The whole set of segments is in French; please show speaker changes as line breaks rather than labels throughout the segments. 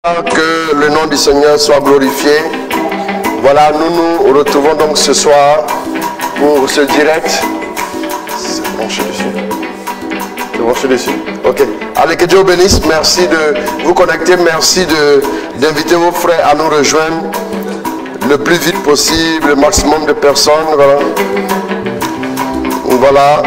Que le nom du Seigneur soit glorifié. Voilà, nous nous retrouvons donc ce soir pour ce direct. C'est branché dessus. C'est branché dessus. Ok. Allez, que Dieu vous bénisse. Merci de vous connecter. Merci d'inviter vos frères à nous rejoindre le plus vite possible, le maximum de personnes. Voilà. Voilà.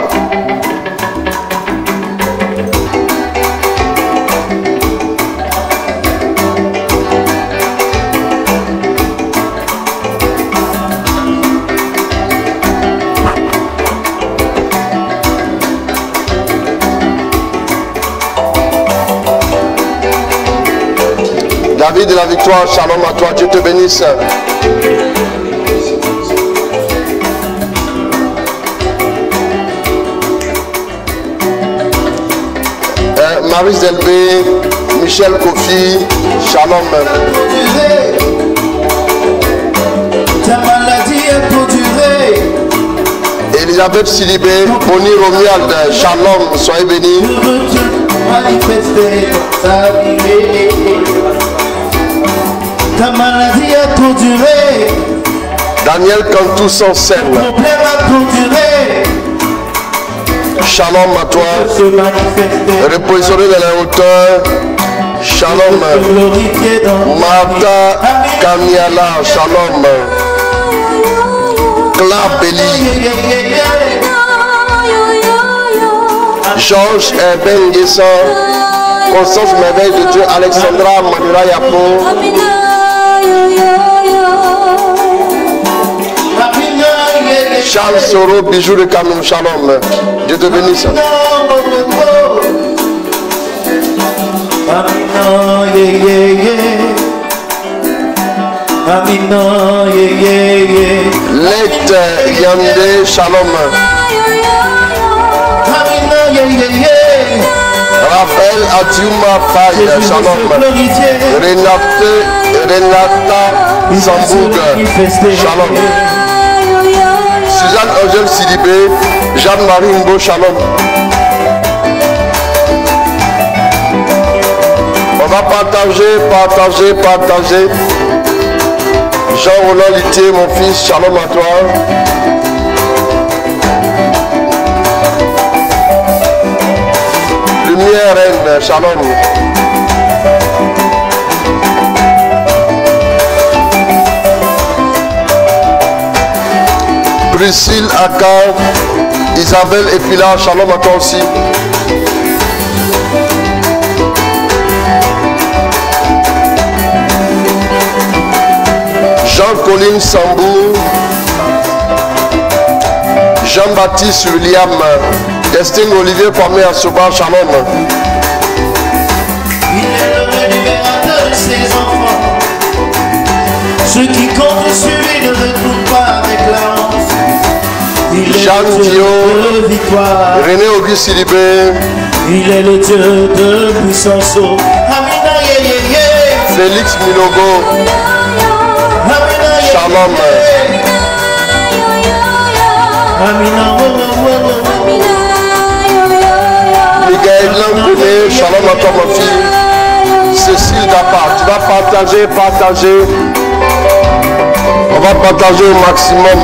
David de la victoire, shalom à toi, Dieu te bénisse. Marie Zelbé, Michel Kofi, shalom.
Ta maladie est pour durer.
Elisabeth Silibé, Bonnie Romuald, shalom, soyez bénis.
Manifester ta vie. Ta maladie a trop duré.
Daniel Cantou sans scène.
Le problème a trop duré.
Shalom à toi. Repositionné dans la hauteur. Shalom. Martha Kamiala. Shalom. Clabeli. Georges Eben Guesson. Constance Merveille de Dieu. Alexandra Manura Yapo. Charles Soro, bijou de Cameroun, shalom. Dieu te bénisse. Let Yande, shalom. Raphaël Atiuma Faye, shalom. Renata Zamboug, shalom. Suzanne Angèle Sidibé, Jeanne-Marie Mbo, shalom. On va partager. Jean-Roland Litier, mon fils, shalom à toi. Lumière reine, shalom. Priscille Akar, Isabelle et Pilar, shalom à toi aussi. Jean-Colin Sambou, Jean-Baptiste William, Destin Olivier Kwame Asoba, shalom.
Il est le révélateur de ses enfants. Ceux qui comptent sur lui ne retournent pas avec la honte. Il est
Jean
le Dieu
Dio,
de victoire.
René Auguste Silibé,
Il est le Dieu de puissance. Amina ye ye ye.
Félix Milogo,
Amina ye
shalom.
ye. Amina wo wo wo.
Miguel Langoune, shalom à toi ma fille. Cécile Dapa, tu vas partager. On va partager au maximum.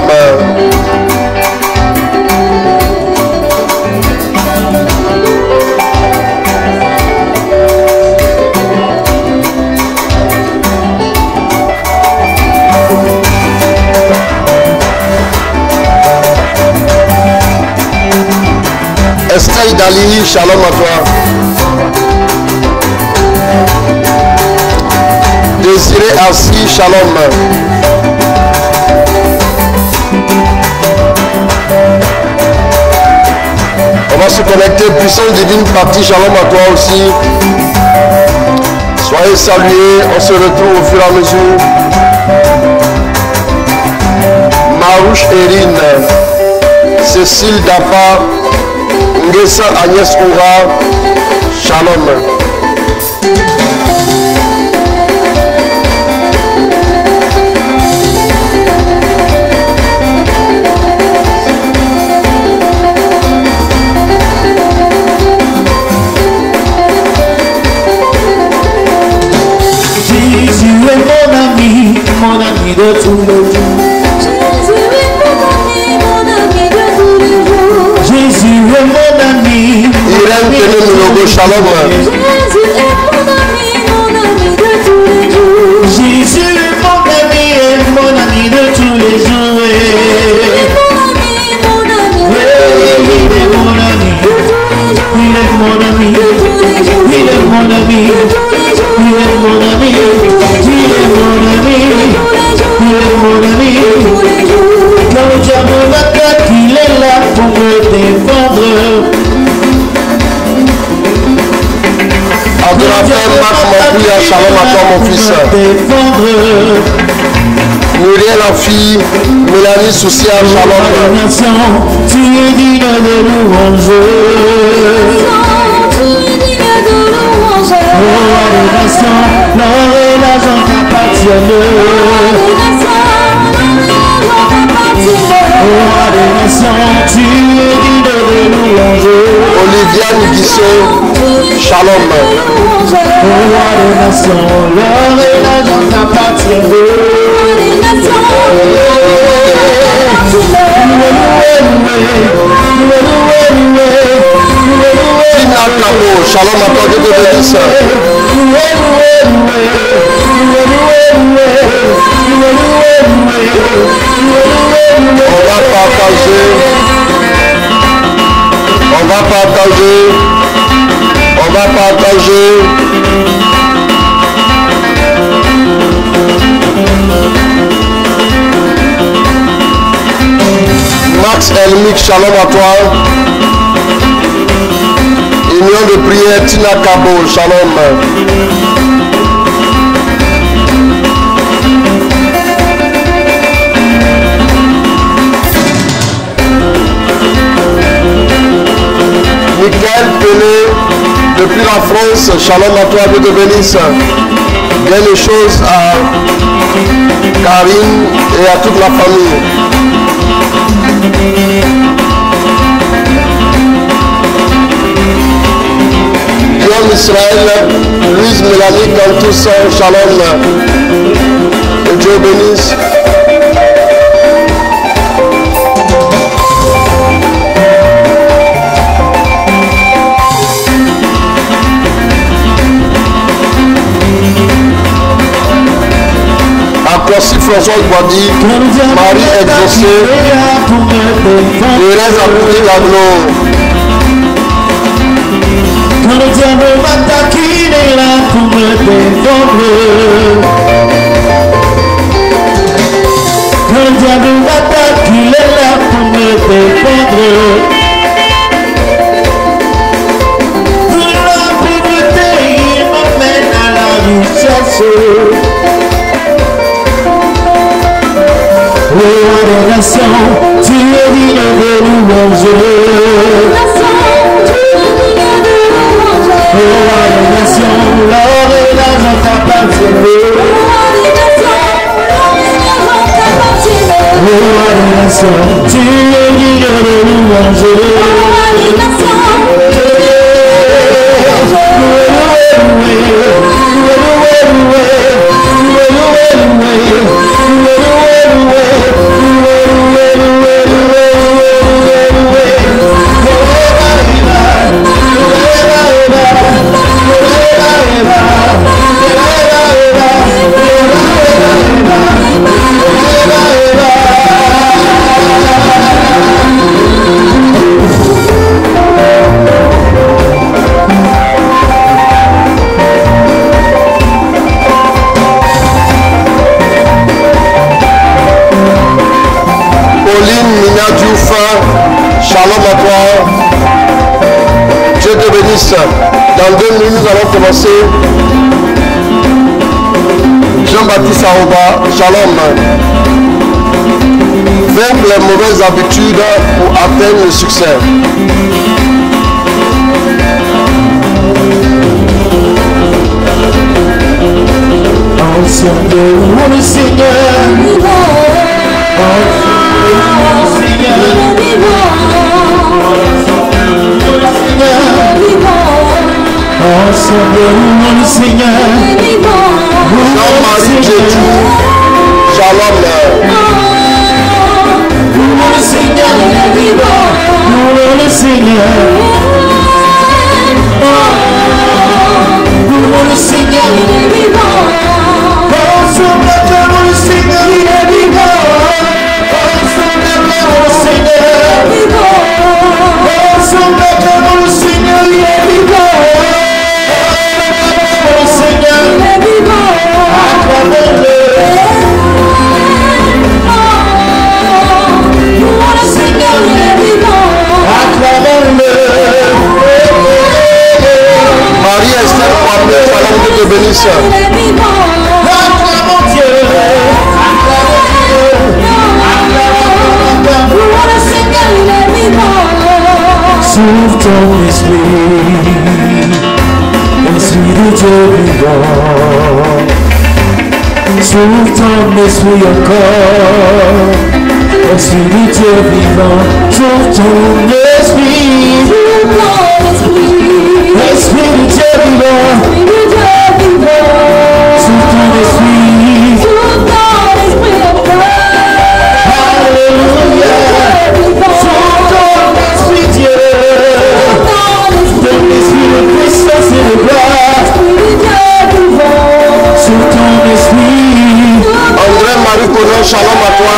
Estelle Dali, shalom à toi. Désiré Assis, shalom. On va se connecter, puissance divine partie, shalom à toi aussi. Soyez salués, on se retrouve au fur et à mesure. Marouche Erine, Cécile Dapa, Ngessa Agnès Oura, shalom.
de tous les jours. Jésus est mon ami,
Irène Tene Moulogo, shalom.
Jésus est mon ami de tous les jours. Jésus est mon ami de tous les jours. Il est mon ami, il est mon ami, il est mon ami, il est mon ami, il est mon ami. Quand le diable m'attaque, il est là pour me défendre.
Adorateur Marc Mambouya, shalom à toi mon fils. Muriel la fille, Mélanie Soucia, shalom.
Tu es digne de louange. Oh, adoration, l'or et l'argent t'appartiennent. Oh, adoration, tu es digne de louange.
Oliviane Guissot, shalom.
Oh, adoration, l'or et l'argent t'appartiennent.
Tina Kabo, shalom à toi, Dieu te bénisse. On va partager. Max Elmic, shalom à toi. Union de prière, Tina Kabo, shalom. Michael Pelé, depuis la France, shalom à toi, Dieu te bénisse. Bien les choses à Karine et à toute la famille. Guillaume Israël, Louise Mélanie Cantus, shalom. Et Dieu bénisse. Merci François Boadi, Marie exaucée, Thérèse Apouti Gagno.
Quand le diable m'attaque, il est là pour me défendre. Quand le diable m'attaque, il est là pour me défendre. Pour la pauvreté, il m'emmène à la richesse. Oh, adoration, tu es digne de louange. Oh, adoration, l'or et l'argent t'appartiennent. Oh, adoration, tu es digne de louange.
Shalom à toi. Dieu te bénisse. Dans 2 minutes, nous allons commencer. Jean-Baptiste Aoba, shalom. Vaincre les mauvaises habitudes pour atteindre le succès.
Ancien Dieu, le Seigneur, Jean-Marie Jésus, shalom. Dieu vivant. Sous ton esprit encore, esprit du Dieu vivant, sous ton esprit, esprit du Dieu vivant, sous ton esprit, alléluia, sous ton esprit Dieu, ton esprit de puissance et de gloire, sous ton esprit.
André Marie Conan, shalom à toi.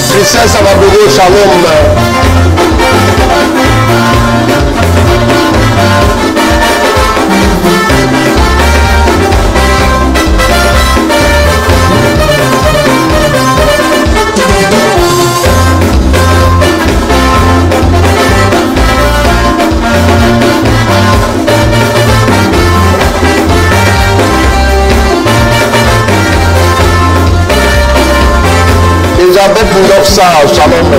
Christian Savabogo, shalom. Elisabeth Ndofsa, shalom.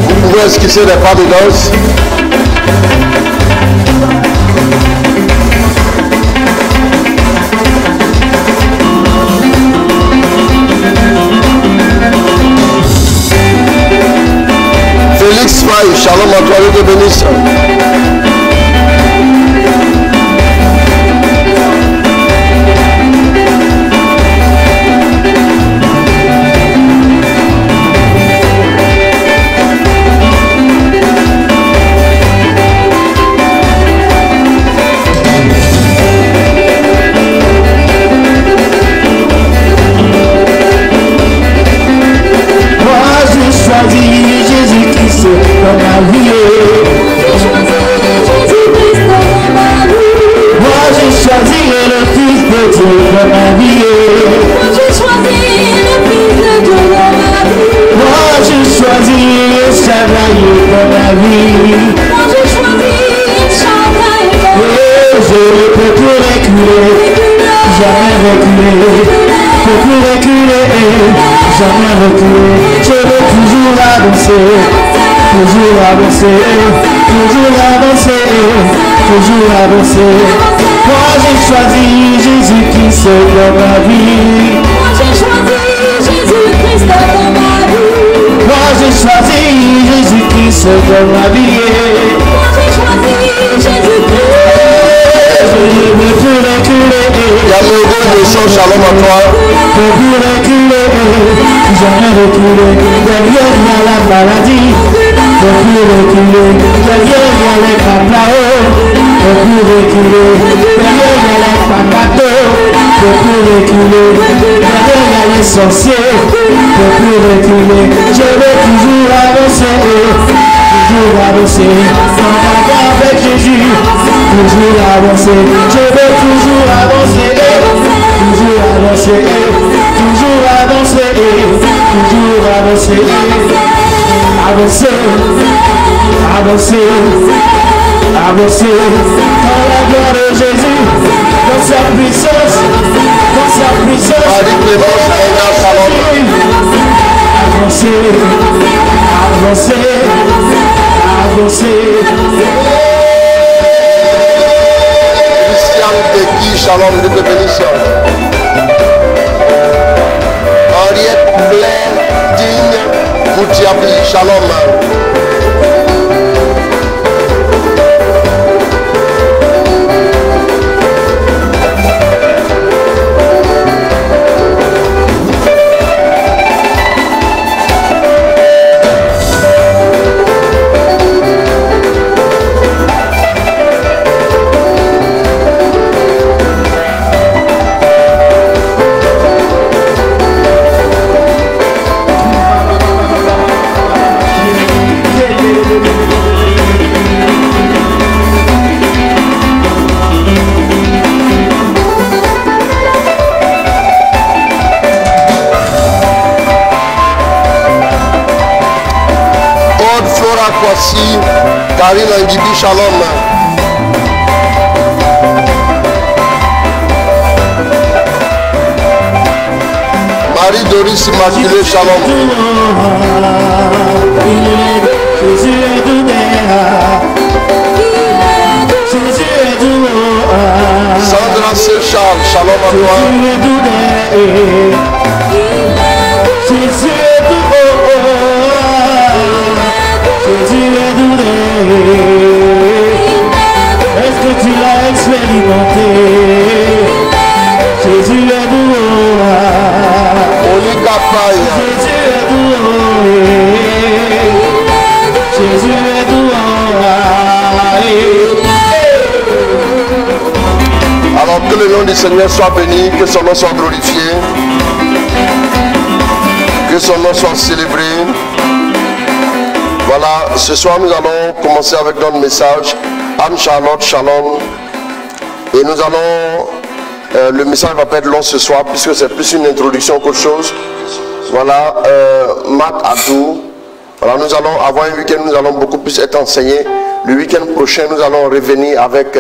Vous pouvez esquisser des pas de danse. Félix Faye, shalom à toi, Dieu te bénisse.
Jésus-Christ dans ma vie. Moi j'ai choisi le Fils de Dieu dans ma vie. Moi j'ai choisi le chevalier dans ma vie. Et je ne peux plus reculer, jamais reculer. Je peux plus reculer, jamais reculer. Je veux toujours avancer, toujours avancer, toujours avancer, toujours avancer. Moi j'ai choisi Jésus-Christ dans ma vie. Moi j'ai choisi Jésus-Christ dans ma vie. Moi j'ai choisi Jésus-Christ dans ma vie. Moi j'ai choisi Jésus-Christ. Je ne veux plus reculer.
Yamogo de son shalom à toi.
Je ne veux plus reculer, jamais reculer. Derrière il y a la maladie. Je ne veux plus reculer. Derrière il y a les papaos. Je ne veux plus reculer. Derrière il y a les papatos. Je ne veux plus reculer. Derrière il y a les sorciers. Je ne veux plus reculer. Je veux toujours avancer. Toujours avancer. Sans avoir avec Jésus. Toujours avancer. Je veux toujours avancer. Toujours avancer. Toujours avancer. Toujours avancer. Avancer. Avancer. Avancer. Dans la gloire de Jésus. Dans sa puissance. Dans sa puissance. Avancer. Avancer. Avancer.
Christian Becky, shalom, Dieu te bénisse. Henriette Blair, Digne, Moutiabi, shalom. Kwasi, Karine Ngibi, shalom. Marie Doris Immaculée, shalom. Sandra Séchal, shalom à toi.
Est-ce que tu l'as expérimenté? Jésus est doux.
Monica Paye.
Jésus est doux. Jésus est doux.
Alors que le nom du Seigneur soit béni, que son nom soit glorifié, que son nom soit célébré. Voilà, ce soir nous allons commencer avec notre message. Anne-Charlotte, shalom. Et nous allons, le message va pas être long ce soir puisque c'est plus une introduction qu'autre chose. Voilà, Matt Adou. Voilà, nous allons avoir un week-end, nous allons beaucoup plus être enseignés. Le week-end prochain, nous allons revenir avec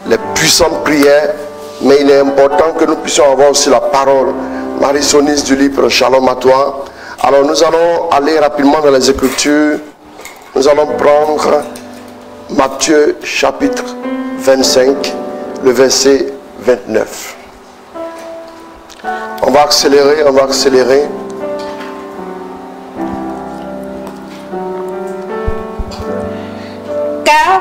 les puissantes prières. Mais il est important que nous puissions avoir aussi la parole. Marie-Sonis du livre, shalom à toi. Alors nous allons aller rapidement dans les Écritures. Nous allons prendre Matthieu chapitre 25, le verset 29. On va accélérer, on va accélérer.
Car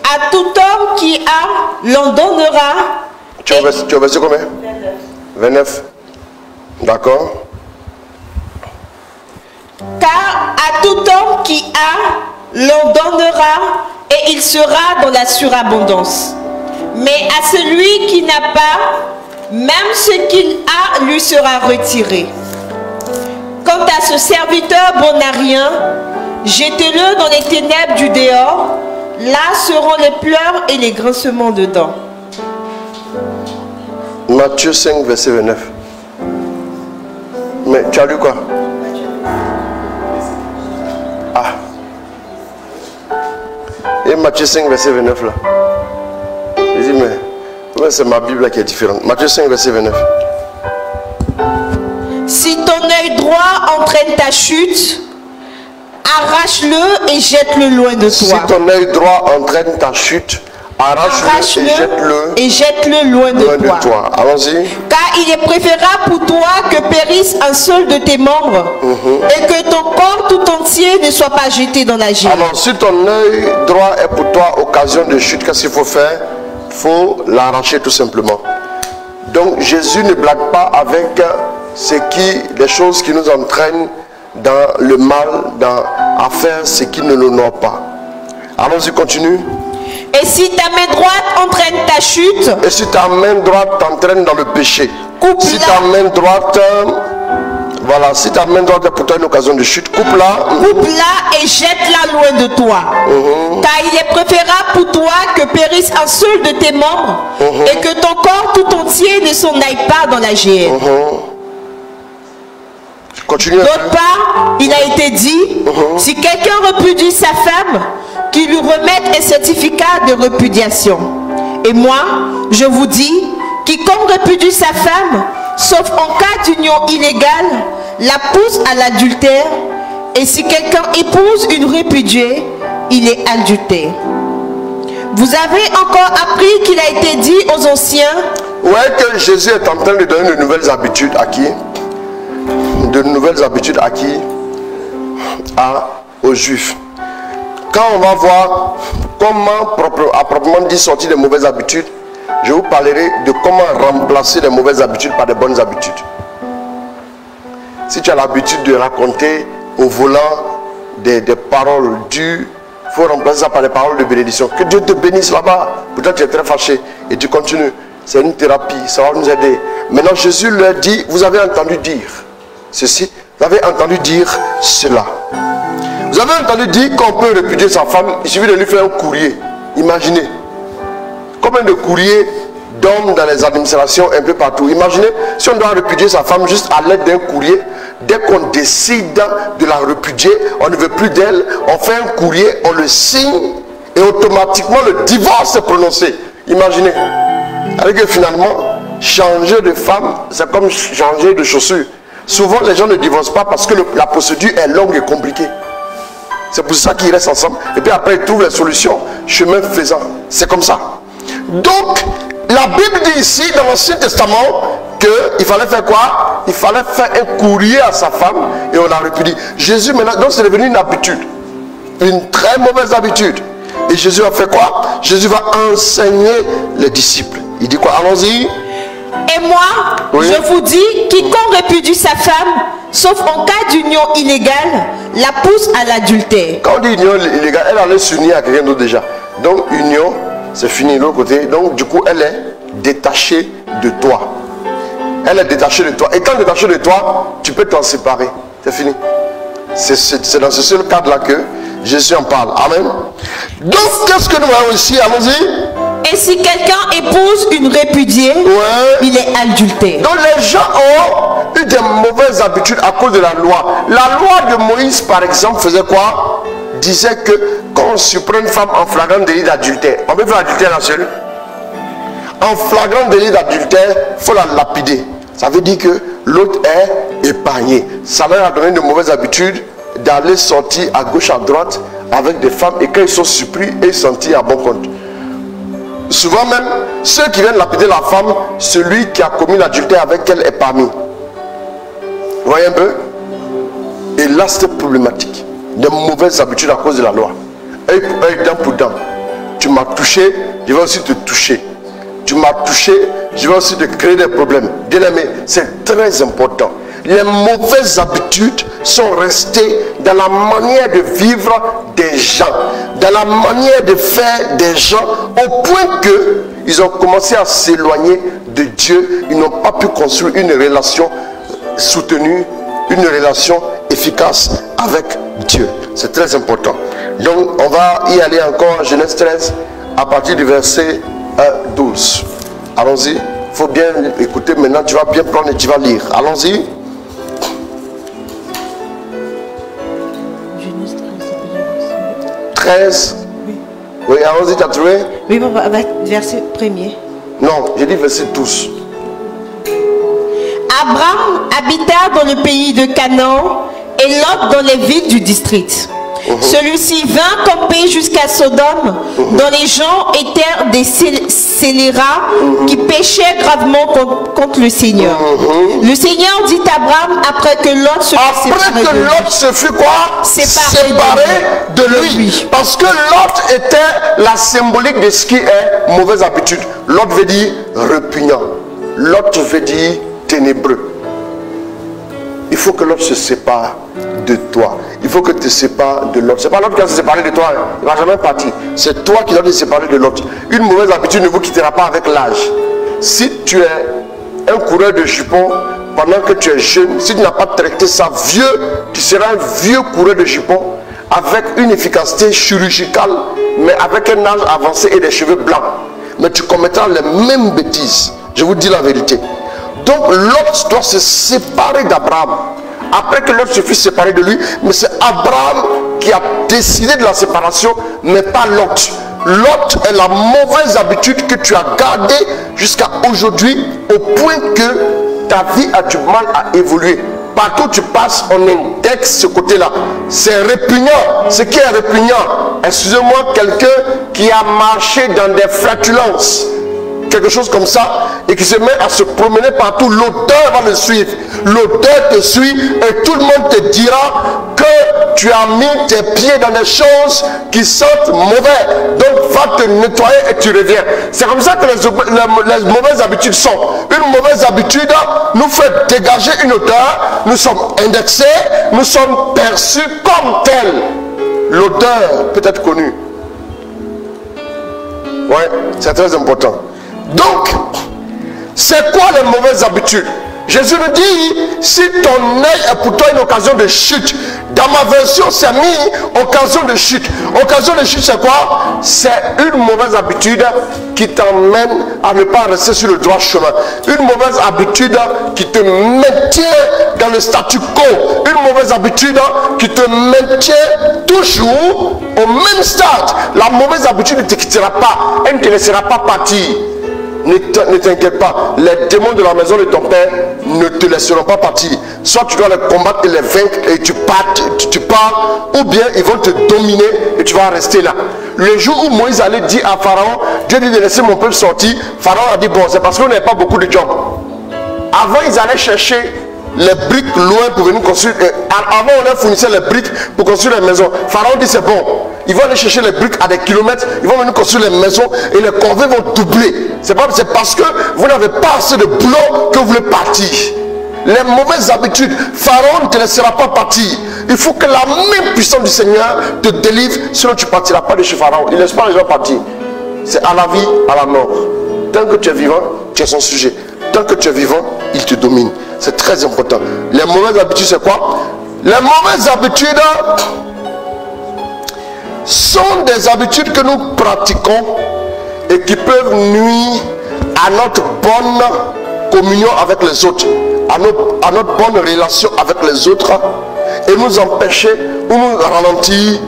à tout homme qui a, l'on donnera.
Tu as verset combien? 29. D'accord.
Car à tout homme qui a, l'on donnera et il sera dans la surabondance. Mais à celui qui n'a pas, même ce qu'il a lui sera retiré. Quant à ce serviteur bon à rien, jetez-le dans les ténèbres du dehors, là seront les pleurs et les grincements de dents.
Matthieu 5, verset 29. Mais tu as lu quoi? Ah. Et Matthieu 5, verset 29 là. Je dis, mais c'est ma Bible là qui est différente. Matthieu 5, verset 29.
Si ton œil droit entraîne ta chute, arrache-le et jette-le loin de toi.
Si ton œil droit entraîne ta chute, arrache-le
et jette-le loin de toi.
Allons-y.
Car il est préférable pour toi que périsse un seul de tes membres et que ton corps tout entier ne soit pas jeté dans la géhenne.
Alors, si ton œil droit est pour toi occasion de chute, qu'est-ce qu'il faut faire? Il faut l'arracher tout simplement. Donc, Jésus ne blague pas avec les choses qui nous entraînent dans le mal, à faire ce qui ne l'honore pas. Allons-y, continue.
Et si ta main droite entraîne ta chute,
et si ta main droite t'entraîne dans le péché, si ta main droite, voilà, si ta main droite est pour toi une occasion de chute, coupe-la.
Coupe-la et jette-la loin de toi. Car il est préférable pour toi que périsse un seul de tes membres et que ton corps tout entier ne s'en aille pas dans la géhenne. D'autre part, il a été dit, si quelqu'un repudie sa femme, qu'il lui remette un certificat de repudiation. Et moi, je vous dis, quiconque repudie sa femme, sauf en cas d'union illégale, la pousse à l'adultère. Et si quelqu'un épouse une répudiée, il est adultère. Vous avez encore appris qu'il a été dit aux anciens.
Ouais, que Jésus est en train de donner de nouvelles habitudes à qui? De nouvelles habitudes à qui? Aux Juifs. Quand on va voir comment, à proprement dit, sortir des mauvaises habitudes, je vous parlerai de comment remplacer les mauvaises habitudes par des bonnes habitudes. Si tu as l'habitude de raconter au volant des paroles dures, il faut remplacer ça par des paroles de bénédiction. Que Dieu te bénisse là-bas. Peut-être tu es très fâché et tu continues. C'est une thérapie, ça va nous aider. Maintenant Jésus leur dit, vous avez entendu dire ceci, vous avez entendu dire cela. Vous avez entendu dire qu'on peut répudier sa femme, il suffit de lui faire un courrier. Imaginez. Combien de courriers d'hommes dans les administrations un peu partout. Imaginez si on doit répudier sa femme juste à l'aide d'un courrier. Dès qu'on décide de la répudier, on ne veut plus d'elle, on fait un courrier, on le signe et automatiquement le divorce est prononcé. Imaginez. Avec que finalement, changer de femme, c'est comme changer de chaussures. Souvent, les gens ne divorcent pas parce que la procédure est longue et compliquée. C'est pour ça qu'ils restent ensemble. Et puis après, ils trouvent les solutions, chemin faisant. C'est comme ça. Donc, la Bible dit ici, dans l'Ancien Testament, qu'il fallait faire quoi? Il fallait faire un courrier à sa femme et on la répudie. Jésus, maintenant, donc c'est devenu une habitude. Une très mauvaise habitude. Et Jésus a fait quoi? Jésus va enseigner les disciples. Il dit quoi? Allons-y.
Et moi,
Oui.
je vous dis, quiconque répudie sa femme, sauf en cas d'union illégale, la pousse à l'adultère.
Quand on dit union illégale, elle allait s'unir à quelqu'un d'autre déjà. Donc union, c'est fini de l'autre côté. Donc du coup, elle est détachée de toi. Elle est détachée de toi. Et quand détachée de toi, tu peux t'en séparer. C'est fini. C'est dans ce seul cadre-là que Jésus en parle. Amen. Donc, qu'est-ce que nous voyons ici? Allons-y.
Et si quelqu'un épouse une répudiée,
Ouais.
il est adultère.
Donc les gens ont eu des mauvaises habitudes à cause de la loi. La loi de Moïse, par exemple, faisait quoi? Disait que quand on surprend une femme en flagrant délit d'adultère, on peut faire adultère là seul. En flagrant délit d'adultère, il faut la lapider. Ça veut dire que l'autre est épargné. Ça leur a donné de mauvaises habitudes d'aller sortir à gauche, à droite avec des femmes, et quand ils sont surpris, ils sortent à bon compte. Souvent même, ceux qui viennent lapider la femme, celui qui a commis l'adultère avec elle est parmi. Vous voyez un peu? Et là, c'est problématique. De mauvaises habitudes à cause de la loi. Œil pour œil, dent pour dent. Tu m'as touché, je vais aussi te toucher. Tu m'as touché, je vais aussi te créer des problèmes. Bien-aimé, c'est très important. Les mauvaises habitudes sont restées dans la manière de vivre des gens, dans la manière de faire des gens, au point que ils ont commencé à s'éloigner de Dieu. Ils n'ont pas pu construire une relation soutenue, une relation efficace avec Dieu. C'est très important. Donc, on va y aller encore en Genèse 13, à partir du verset 12. Allons-y. Il faut bien écouter maintenant. Tu vas bien prendre et tu vas lire. Allons-y. 13. Oui, allons-y, tu as trouvé?
Oui, verset premier.
Non, j'ai dit verset 12.
Abraham habita dans le pays de Canaan et Lot dans les villes du district. Celui-ci vint camper jusqu'à Sodome, dont les gens étaient des scélérats qui péchaient gravement contre le Seigneur. Le Seigneur dit à Abraham après que Lot se fut
Après que Lot se fut quoi?
Séparé
de lui. Parce que Lot était la symbolique de ce qui est mauvaise habitude. Lot veut dire répugnant. Lot veut dire ténébreux. Il faut que Lot se sépare de toi. Il faut que tu te sépares de Lot. Ce n'est pas Lot qui va se séparer de toi. Il ne va jamais partir. C'est toi qui dois te séparer de Lot. Une mauvaise habitude ne vous quittera pas avec l'âge. Si tu es un coureur de jupons pendant que tu es jeune, si tu n'as pas traité ça vieux, tu seras un vieux coureur de jupons avec une efficacité chirurgicale, mais avec un âge avancé et des cheveux blancs. Mais tu commettras les mêmes bêtises. Je vous dis la vérité. Donc Lot doit se séparer d'Abraham. Après que Lot se fut séparé de lui, mais c'est Abraham qui a décidé de la séparation, mais pas Lot. Lot est la mauvaise habitude que tu as gardée jusqu'à aujourd'hui, au point que ta vie a du mal à évoluer. Partout où tu passes, on indexe ce côté-là. C'est répugnant. Ce qui est répugnant, excusez-moi, quelqu'un qui a marché dans des flatulences, quelque chose comme ça, et qui se met à se promener partout, l'odeur va le suivre. L'odeur te suit et tout le monde te dira que tu as mis tes pieds dans des choses qui sentent mauvais. Donc va te nettoyer et tu reviens. C'est comme ça que les mauvaises habitudes sont. Une mauvaise habitude nous fait dégager une odeur, nous sommes indexés, nous sommes perçus comme tels. L'odeur peut être connue. Ouais, c'est très important. Donc, c'est quoi les mauvaises habitudes? Jésus nous dit, si ton œil est pour toi une occasion de chute, dans ma version c'est mis occasion de chute. Occasion de chute c'est quoi? C'est une mauvaise habitude qui t'emmène à ne pas rester sur le droit chemin. Une mauvaise habitude qui te maintient dans le statu quo. Une mauvaise habitude qui te maintient toujours au même stade. La mauvaise habitude ne te quittera pas, elle ne te laissera pas partir. ne t'inquiète pas, les démons de la maison de ton père ne te laisseront pas partir. Soit tu dois les combattre et les vaincre et tu pars, ou bien ils vont te dominer et tu vas rester là. Le jour où Moïse allait dire à Pharaon, Dieu dit de laisser mon peuple sortir, Pharaon a dit bon, c'est parce qu'on n'avait pas beaucoup de jobs. Avant ils allaient chercher les briques loin pour venir construire. Avant on leur fournissait les briques pour construire les maisons. Pharaon dit c'est bon. Ils vont aller chercher les briques à des kilomètres. Ils vont venir construire les maisons et les corvées vont doubler. C'est parce que vous n'avez pas assez de boulot que vous voulez partir. Les mauvaises habitudes, Pharaon ne te laissera pas partir. Il faut que la main puissante du Seigneur te délivre, sinon tu ne partiras pas de chez Pharaon. Il ne laisse pas les gens partir. C'est à la vie, à la mort. Tant que tu es vivant, tu es son sujet. Tant que tu es vivant, il te domine. C'est très important. Les mauvaises habitudes, c'est quoi? Les mauvaises habitudes sont des habitudes que nous pratiquons et qui peuvent nuire à notre bonne communion avec les autres, à notre bonne relation avec les autres et nous empêcher ou nous ralentir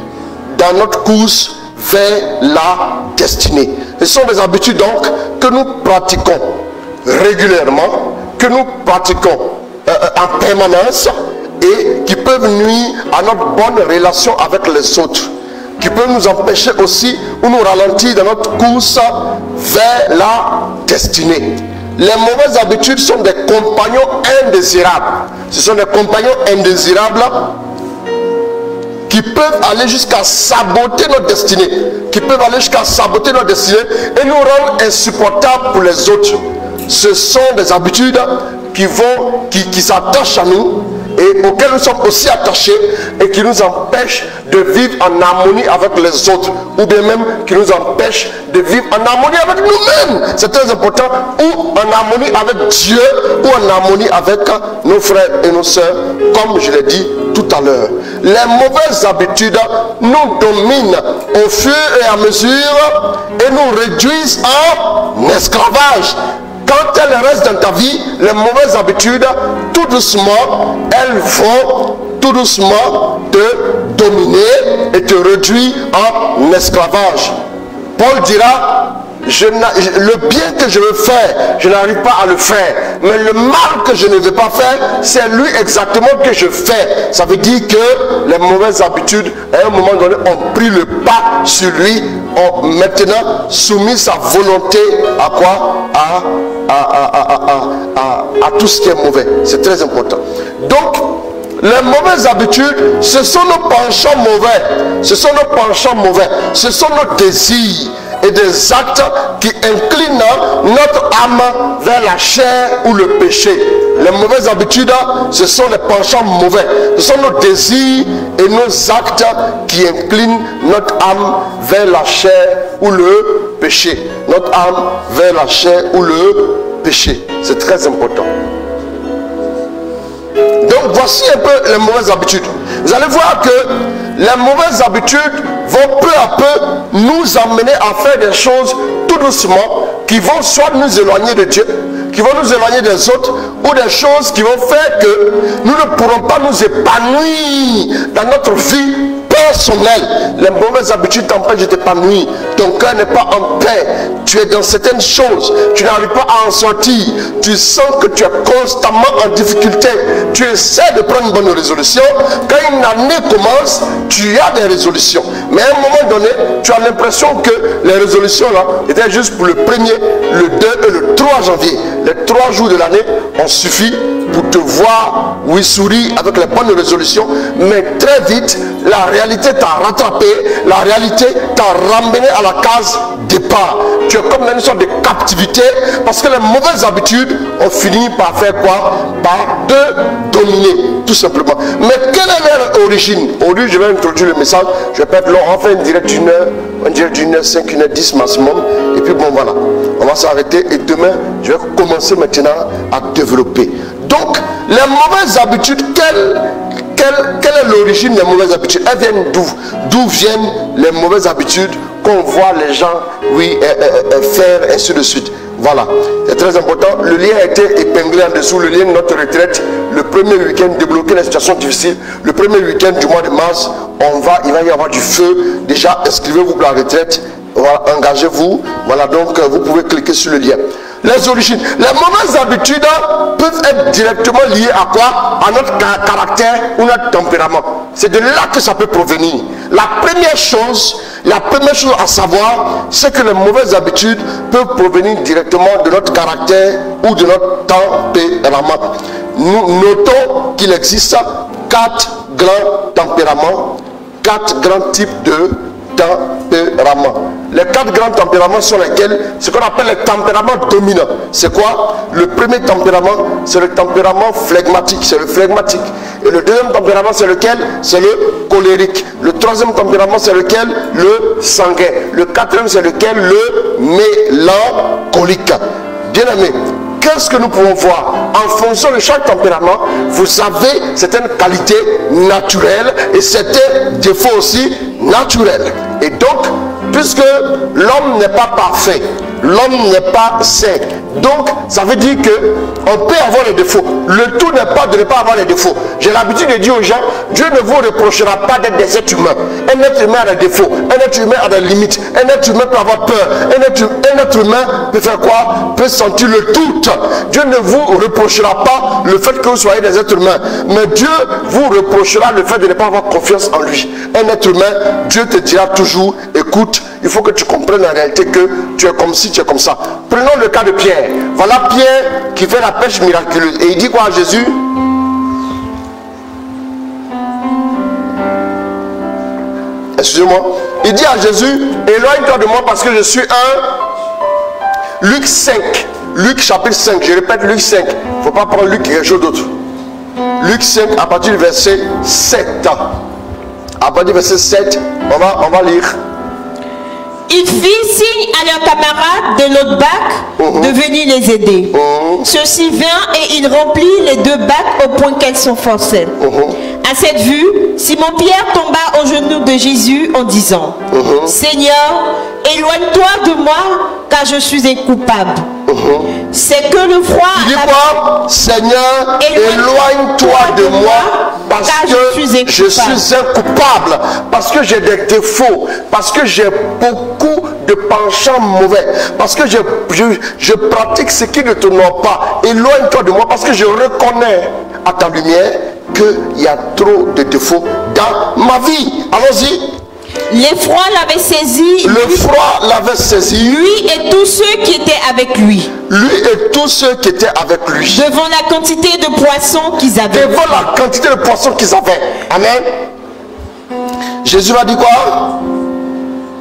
dans notre course vers la destinée. Ce sont des habitudes donc que nous pratiquons régulièrement, que nous pratiquons en permanence et qui peuvent nuire à notre bonne relation avec les autres, qui peuvent nous empêcher aussi ou nous ralentir dans notre course vers la destinée. Les mauvaises habitudes sont des compagnons indésirables. Ce sont des compagnons indésirables qui peuvent aller jusqu'à saboter notre destinée, et nous rendre insupportables pour les autres. Ce sont des habitudes qui s'attachent à nous et auxquelles nous sommes aussi attachés et qui nous empêchent de vivre en harmonie avec les autres, ou bien même qui nous empêchent de vivre en harmonie avec nous-mêmes. C'est très important, ou en harmonie avec Dieu, ou en harmonie avec nos frères et nos sœurs, comme je l'ai dit tout à l'heure. Les mauvaises habitudes nous dominent au fur et à mesure et nous réduisent en esclavage. Quand elles restent dans ta vie, les mauvaises habitudes, tout doucement, elles vont tout doucement te dominer et te réduire en esclavage. Paul dira, le bien que je veux faire, je n'arrive pas à le faire. Mais le mal que je ne veux pas faire, c'est lui exactement que je fais. Ça veut dire que les mauvaises habitudes, à un moment donné, ont pris le pas sur lui, ont maintenant soumis sa volonté à quoi? À tout ce qui est mauvais. C'est très important. Donc, les mauvaises habitudes, ce sont nos penchants mauvais. Ce sont nos penchants mauvais. Ce sont nos désirs et des actes qui inclinent notre âme vers la chair ou le péché. Les mauvaises habitudes, ce sont les penchants mauvais. Ce sont nos désirs et nos actes qui inclinent notre âme vers la chair ou le péché. Notre âme vers la chair ou le péché. C'est très important. Donc voici un peu les mauvaises habitudes. Vous allez voir que les mauvaises habitudes vont peu à peu nous amener à faire des choses tout doucement qui vont soit nous éloigner de Dieu, qui vont nous éloigner des autres, ou des choses qui vont faire que nous ne pourrons pas nous épanouir dans notre vie personnelle. Les mauvaises habitudes t'empêchent de t'épanouir. Ton cœur n'est pas en paix. Tu es dans certaines choses. Tu n'arrives pas à en sortir. Tu sens que tu es constamment en difficulté. Tu essaies de prendre une bonne résolution. Quand une année commence, tu as des résolutions. Mais à un moment donné, tu as l'impression que les résolutions là étaient juste pour le 1er, le 2 et le 3 janvier. Les 3 jours de l'année ont suffi pour te voir, oui, sourire avec les bonnes résolutions. Mais très vite, la réalité t'a rattrapé, la réalité t'a ramené à la case départ. Tu es comme dans une sorte de captivité parce que les mauvaises habitudes ont fini par faire quoi? Par te dominer, tout simplement. Mais quelle est leur origine? Aujourd'hui, je vais introduire le message. Je vais pas être long, on fait une direct d'une heure, on dirait d'une heure 5, une heure 10 maximum. Et puis bon, voilà, on va s'arrêter et demain, je vais commencer maintenant à développer. Donc, les mauvaises habitudes, quelle est l'origine des mauvaises habitudes? Elles viennent d'où? D'où viennent les mauvaises habitudes qu'on voit les gens, oui, faire, ainsi de suite? Voilà, c'est très important. Le lien a été épinglé en dessous, le lien de notre retraite. Le premier week-end, débloquer les situations difficiles. Le premier week-end du mois de mars, il va y avoir du feu. Déjà, inscrivez-vous pour la retraite. Voilà, engagez-vous. Voilà, donc vous pouvez cliquer sur le lien. les origines. Les mauvaises habitudes peuvent être directement liées à quoi? À notre caractère ou notre tempérament. C'est de là que ça peut provenir. La première chose à savoir, c'est que les mauvaises habitudes peuvent provenir directement de notre caractère ou de notre tempérament. Nous notons qu'il existe 4 grands tempéraments, 4 grands types de tempéraments. Les 4 grands tempéraments sont lesquels? Ce qu'on appelle les tempéraments dominants. C'est quoi? Le premier tempérament, c'est le tempérament flegmatique, c'est le flegmatique. Et le deuxième tempérament, c'est lequel? C'est le colérique. Le troisième tempérament, c'est lequel? Le sanguin. Le quatrième, c'est lequel? Le mélancolique. Bien aimé, qu'est-ce que nous pouvons voir? En fonction de chaque tempérament, vous avez certaines qualités naturelles et certains défauts aussi naturels. Et donc, puisque l'homme n'est pas parfait, l'homme n'est pas saint, donc ça veut dire que on peut avoir les défauts. Le tout n'est pas de ne pas avoir les défauts. J'ai l'habitude de dire aux gens, Dieu ne vous reprochera pas d'être des êtres humains. Un être humain a des défauts, un être humain a des limites, un être humain peut avoir peur, un être humain peut faire quoi? Peut sentir le doute. Dieu ne vous reprochera pas le fait que vous soyez des êtres humains, mais Dieu vous reprochera le fait de ne pas avoir confiance en lui. Un être humain, Dieu te dira toujours, écoute, il faut que tu comprennes en réalité que tu es comme ci, tu es comme ça. Prenons le cas de Pierre. Voilà Pierre qui fait la pêche miraculeuse. Et il dit quoi à Jésus? Excusez-moi. Il dit à Jésus, éloigne-toi de moi parce que je suis un... Luc 5. Luc chapitre 5. Je répète Luc 5. Il ne faut pas prendre Luc quelque chose d'autre. Luc 5 à partir du verset 7. À partir du verset 7, on va lire.
Il fit signe à leurs camarades de l'autre bac de venir les aider. Ceux-ci vinrent et il remplit les 2 bacs au point qu'elles s'enfonçaient. À cette vue, Simon-Pierre tomba aux genoux de Jésus en disant, Seigneur, éloigne-toi de moi, car je suis incoupable. C'est que le froid...
Il dit quoi? Seigneur, éloigne-toi de moi, parce que je suis incoupable, parce que j'ai des défauts, parce que j'ai beaucoup de penchants mauvais, parce que je pratique ce qui ne te honore pas. Éloigne-toi de moi, parce que je reconnais à ta lumière qu'il y a trop de défauts dans ma vie. Allons-y.
L'effroi l'avait saisi.
Le froid l'avait saisi.
Lui et tous ceux qui étaient avec lui.
Lui et tous ceux qui étaient avec lui.
Devant la quantité de poissons qu'ils avaient.
Devant la quantité de poissons qu'ils avaient. Amen. Jésus a dit quoi?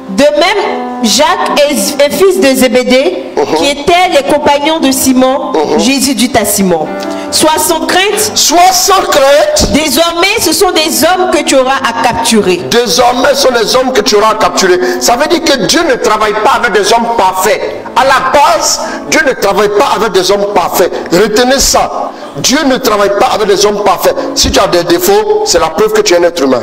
De même, Jacques et fils de Zébédée, qui étaient les compagnons de Simon, Jésus dit à Simon, sois sans crainte.
Sois sans crainte.
Désormais, ce sont des hommes que tu auras à capturer.
Désormais, ce sont des hommes que tu auras à capturer. Ça veut dire que Dieu ne travaille pas avec des hommes parfaits. À la base, Dieu ne travaille pas avec des hommes parfaits. Retenez ça. Dieu ne travaille pas avec des hommes parfaits. Si tu as des défauts, c'est la preuve que tu es un être humain.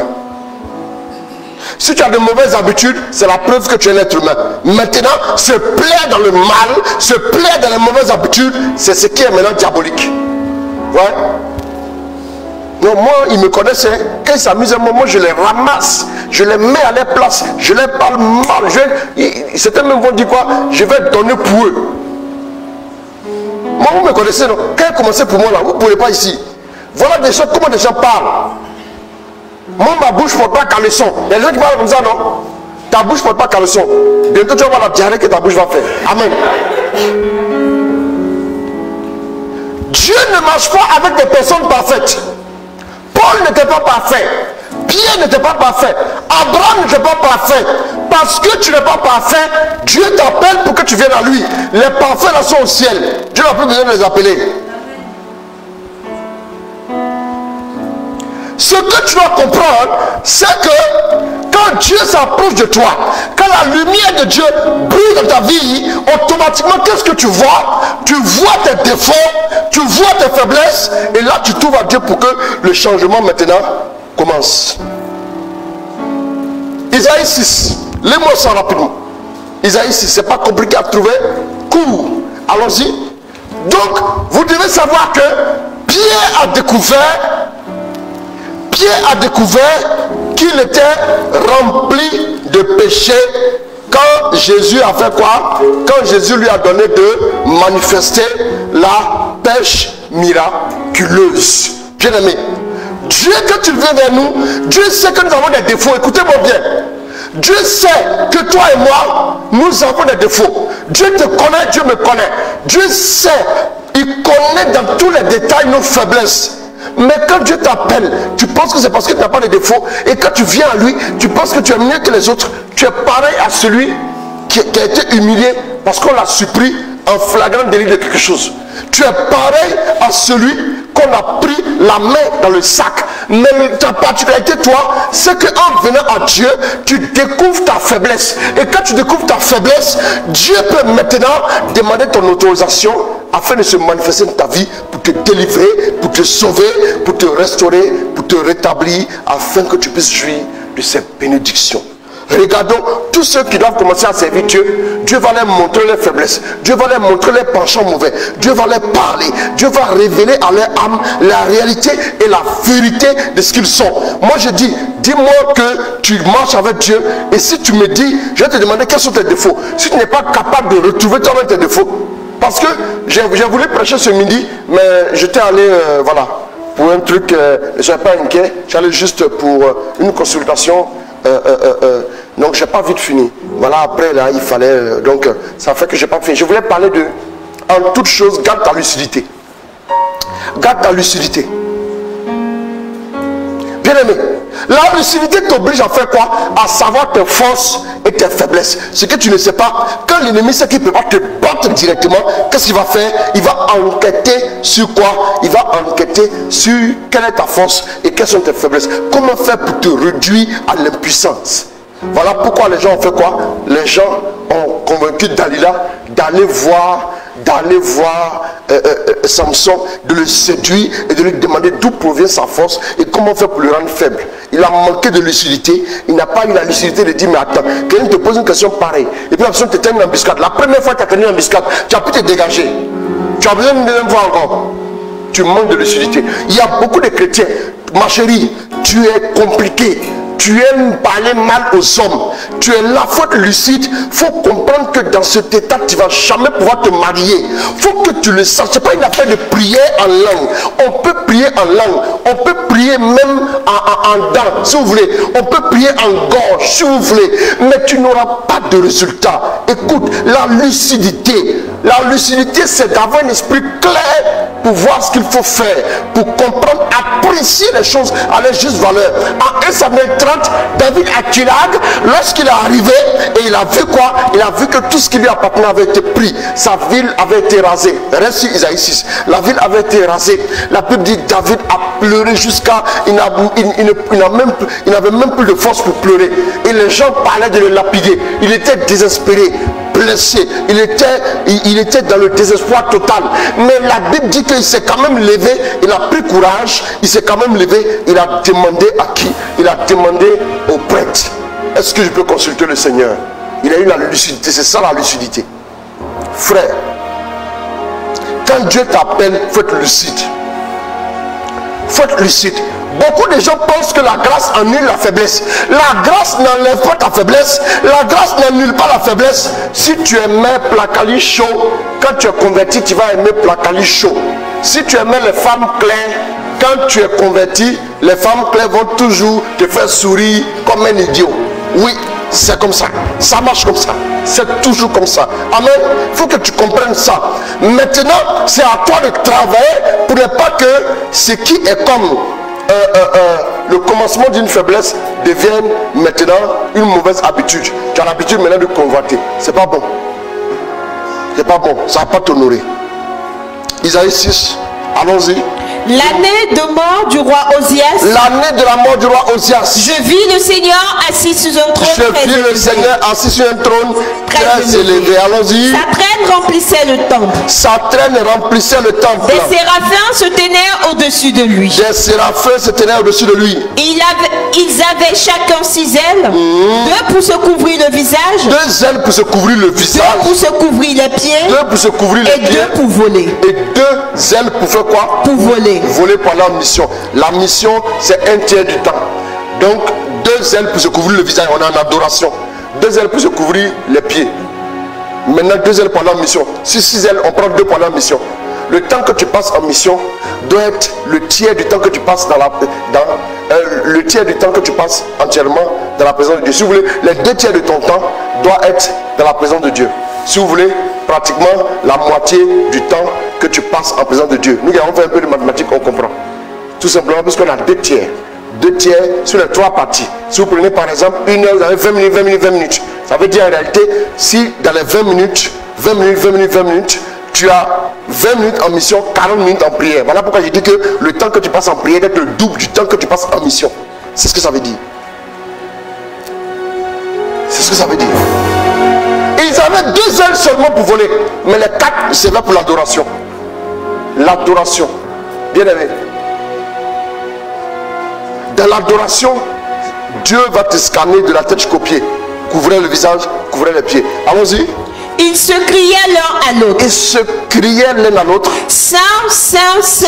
Si tu as de mauvaises habitudes, c'est la preuve que tu es un être humain. Maintenant, se plaire dans le mal, se plaire dans les mauvaises habitudes, c'est ce qui est maintenant diabolique. Ouais. Non, moi, ils me connaissent. Quand ils s'amusent, moi, je les ramasse. Je les mets à leur place. Je les parle mal. Certains même vont dire quoi? Je vais donner pour eux. Moi, vous me connaissez, non? Quand ils commencent pour moi, là, vous ne pourrez pas ici. Voilà des choses, comment des gens parlent. Moi, ma bouche ne porte pas caleçon. Il y a des gens qui parlent comme ça, non? Ta bouche ne porte pas caleçon. Bientôt, tu vas voir la diarrhée que ta bouche va faire. Amen. Dieu ne marche pas avec des personnes parfaites. Paul n'était pas parfait. Pierre n'était pas parfait. Abraham n'était pas parfait. Parce que tu n'es pas parfait, Dieu t'appelle pour que tu viennes à lui. Les parfaits là sont au ciel. Dieu n'a plus besoin de les appeler. Ce que tu dois comprendre, c'est que quand Dieu s'approche de toi, quand la lumière de Dieu brille dans ta vie, automatiquement, qu'est-ce que tu vois? Tu vois tes défauts, tu vois tes faiblesses, et là tu trouves à Dieu pour que le changement maintenant commence. Isaïe 6, les mots sont rapidement. Isaïe 6, c'est pas compliqué à trouver. Court, allons-y. Donc, vous devez savoir que Pierre a découvert qu'il était rempli de péché quand Jésus a fait quoi? Quand Jésus lui a donné de manifester la pêche miraculeuse. Bien aimé, Dieu, quand tu viens vers nous, Dieu sait que nous avons des défauts. Écoutez-moi bien. Dieu sait que toi et moi, nous avons des défauts. Dieu te connaît, Dieu me connaît. Dieu sait, il connaît dans tous les détails nos faiblesses. Mais quand Dieu t'appelle, tu penses que c'est parce que tu n'as pas de défauts. Et quand tu viens à lui, tu penses que tu es mieux que les autres. Tu es pareil à celui qui a été humilié parce qu'on l'a surpris en flagrant délit de quelque chose. Tu es pareil à celui qu'on a pris la main dans le sac. Mais ta particularité, toi, c'est qu'en venant à Dieu, tu découvres ta faiblesse. Et quand tu découvres ta faiblesse, Dieu peut maintenant demander ton autorisation afin de se manifester dans ta vie pour te délivrer, pour te sauver, pour te restaurer, pour te rétablir, afin que tu puisses jouir de ses bénédictions. Regardons tous ceux qui doivent commencer à servir Dieu. Dieu va leur montrer leurs faiblesses. Dieu va leur montrer leurs penchants mauvais. Dieu va leur parler. Dieu va révéler à leur âme la réalité et la vérité de ce qu'ils sont. Moi je dis, dis-moi que tu marches avec Dieu. Et si tu me dis, je vais te demander quels sont tes défauts. Si tu n'es pas capable de retrouver toi-même tes défauts. Parce que j'ai voulu prêcher ce midi, mais j'étais allé, voilà, pour un truc, je ne suis pas inquiet. J'allais juste pour une consultation. Donc j'ai pas vite fini. Voilà, après là il fallait donc ça fait que j'ai pas fini. Je voulais parler de en toute chose, garde ta lucidité. Garde ta lucidité. Bien aimé, la lucidité t'oblige à faire quoi? À savoir tes forces et tes faiblesses. Ce que tu ne sais pas, quand l'ennemi sait qu'il ne peut pas te battre directement, qu'est-ce qu'il va faire? Il va enquêter sur quoi? Il va enquêter sur quelle est ta force et quelles sont tes faiblesses. Comment faire pour te réduire à l'impuissance? Voilà pourquoi les gens ont fait quoi? Les gens ont convaincu Dalila d'aller voir Samson, de le séduire et de lui demander d'où provient sa force et comment faire pour le rendre faible. Il a manqué de lucidité. Il n'a pas eu la lucidité de dire mais attends, quelqu'un te pose une question pareille et puis la personne te tient une embuscade. La première fois que tu as tenu une embuscade, tu as pu te dégager. Tu as besoin d'une deuxième fois encore. Tu manques de lucidité. Il y a beaucoup de chrétiens. Ma chérie, tu es compliqué. Tu aimes parler mal aux hommes. Tu es là, faut être lucide. Il faut comprendre que dans cet état, tu ne vas jamais pouvoir te marier. Il faut que tu le saches. Ce n'est pas une affaire de prière en langue. On peut prier en langue. On peut prier même en dents, si vous voulez. On peut prier en gorge, si vous voulez. Mais tu n'auras pas de résultat. Écoute, la lucidité, c'est d'avoir un esprit clair pour voir ce qu'il faut faire, pour comprendre, apprécier les choses à leur juste valeur. En 1 Samuel 30, David à Tchilag, lorsqu'il est arrivé, et il a vu quoi? Il a vu que tout ce qui lui appartenait avait été pris. Sa ville avait été rasée. Reste sur Isaïe 6. La ville avait été rasée. La Bible dit David a pleuré jusqu'à... Il n'avait même plus de force pour pleurer. Et les gens parlaient de le lapider. Il était désespéré, blessé. Il était dans le désespoir total. Mais la Bible dit qu'il s'est quand même levé. Il a pris courage. Il s'est quand même levé. Il a demandé à qui? Il a demandé au prêtre. Est-ce que je peux consulter le Seigneur? Il a eu la lucidité. C'est ça la lucidité. Frère, quand Dieu t'appelle, il faut être lucide. Il faut être lucide. Beaucoup de gens pensent que la grâce annule la faiblesse. La grâce n'enlève pas ta faiblesse. La grâce n'annule pas la faiblesse. Si tu aimais Placali chaud, quand tu es converti, tu vas aimer Placali chaud. Si tu aimais les femmes claires, quand tu es converti, les femmes claires vont toujours te faire sourire comme un idiot. Oui, c'est comme ça. Ça marche comme ça. C'est toujours comme ça. Amen. Il faut que tu comprennes ça. Maintenant, c'est à toi de travailler pour ne pas que ce qui est comme le commencement d'une faiblesse devienne maintenant une mauvaise habitude. Tu as l'habitude maintenant de convoiter. C'est pas bon. C'est pas bon. Ça va pas t'honorer. Isaïe 6. Allons-y.
L'année de mort du roi Osias.
L'année de la mort du roi Osias.
Je vis le Seigneur assis sur un trône.
Je vis le Seigneur assis sur un trône très élevé. Allons-y.
Sa traîne remplissait le temple.
Sa traîne remplissait le temple.
Des séraphins se tenaient au-dessus de lui.
Des séraphins se tenaient au-dessus de lui.
Ils avaient chacun 6 ailes. 2 pour se couvrir le visage.
2 ailes pour se couvrir le visage.
2 pour se couvrir les pieds.
2 pour se couvrir les pieds.
Et 2 pour voler.
Et 2 ailes pour faire quoi?
Pour voler.
Voler pendant la mission. La mission, c'est 1/3 du temps. Donc 2 ailes pour se couvrir le visage. On est en adoration. 2 ailes pour se couvrir les pieds. Maintenant 2 ailes pendant la mission. Si 6 ailes, on prend 2 pendant la mission. Le temps que tu passes en mission doit être le tiers du temps que tu passes le tiers du temps que tu passes entièrement dans la présence de Dieu. Si vous voulez, les 2 tiers de ton temps doit être dans la présence de Dieu. Si vous voulez, pratiquement la moitié du temps que tu passes en présence de Dieu. Nous qui avons fait un peu de mathématiques, on comprend. Tout simplement parce qu'on a 2 tiers. 2 tiers sur les 3 parties. Si vous prenez par exemple 1 heure, vous avez 20 minutes, 20 minutes, 20 minutes. Ça veut dire en réalité, si dans les 20 minutes, tu as 20 minutes en mission, 40 minutes en prière. Voilà pourquoi je dis que le temps que tu passes en prière doit être le double du temps que tu passes en mission. C'est ce que ça veut dire. C'est ce que ça veut dire. Et ils avaient 2 ailes seulement pour voler. Mais les 4, c'est là pour l'adoration. L'adoration. Bien aimé. Dans l'adoration, Dieu va te scanner de la tête jusqu'aux pieds. Couvrez le visage, couvrez les pieds. Allons-y.
Ils se criaient l'un à l'autre.
Ils se criaient l'un à l'autre.
Saint, Saint, Saint,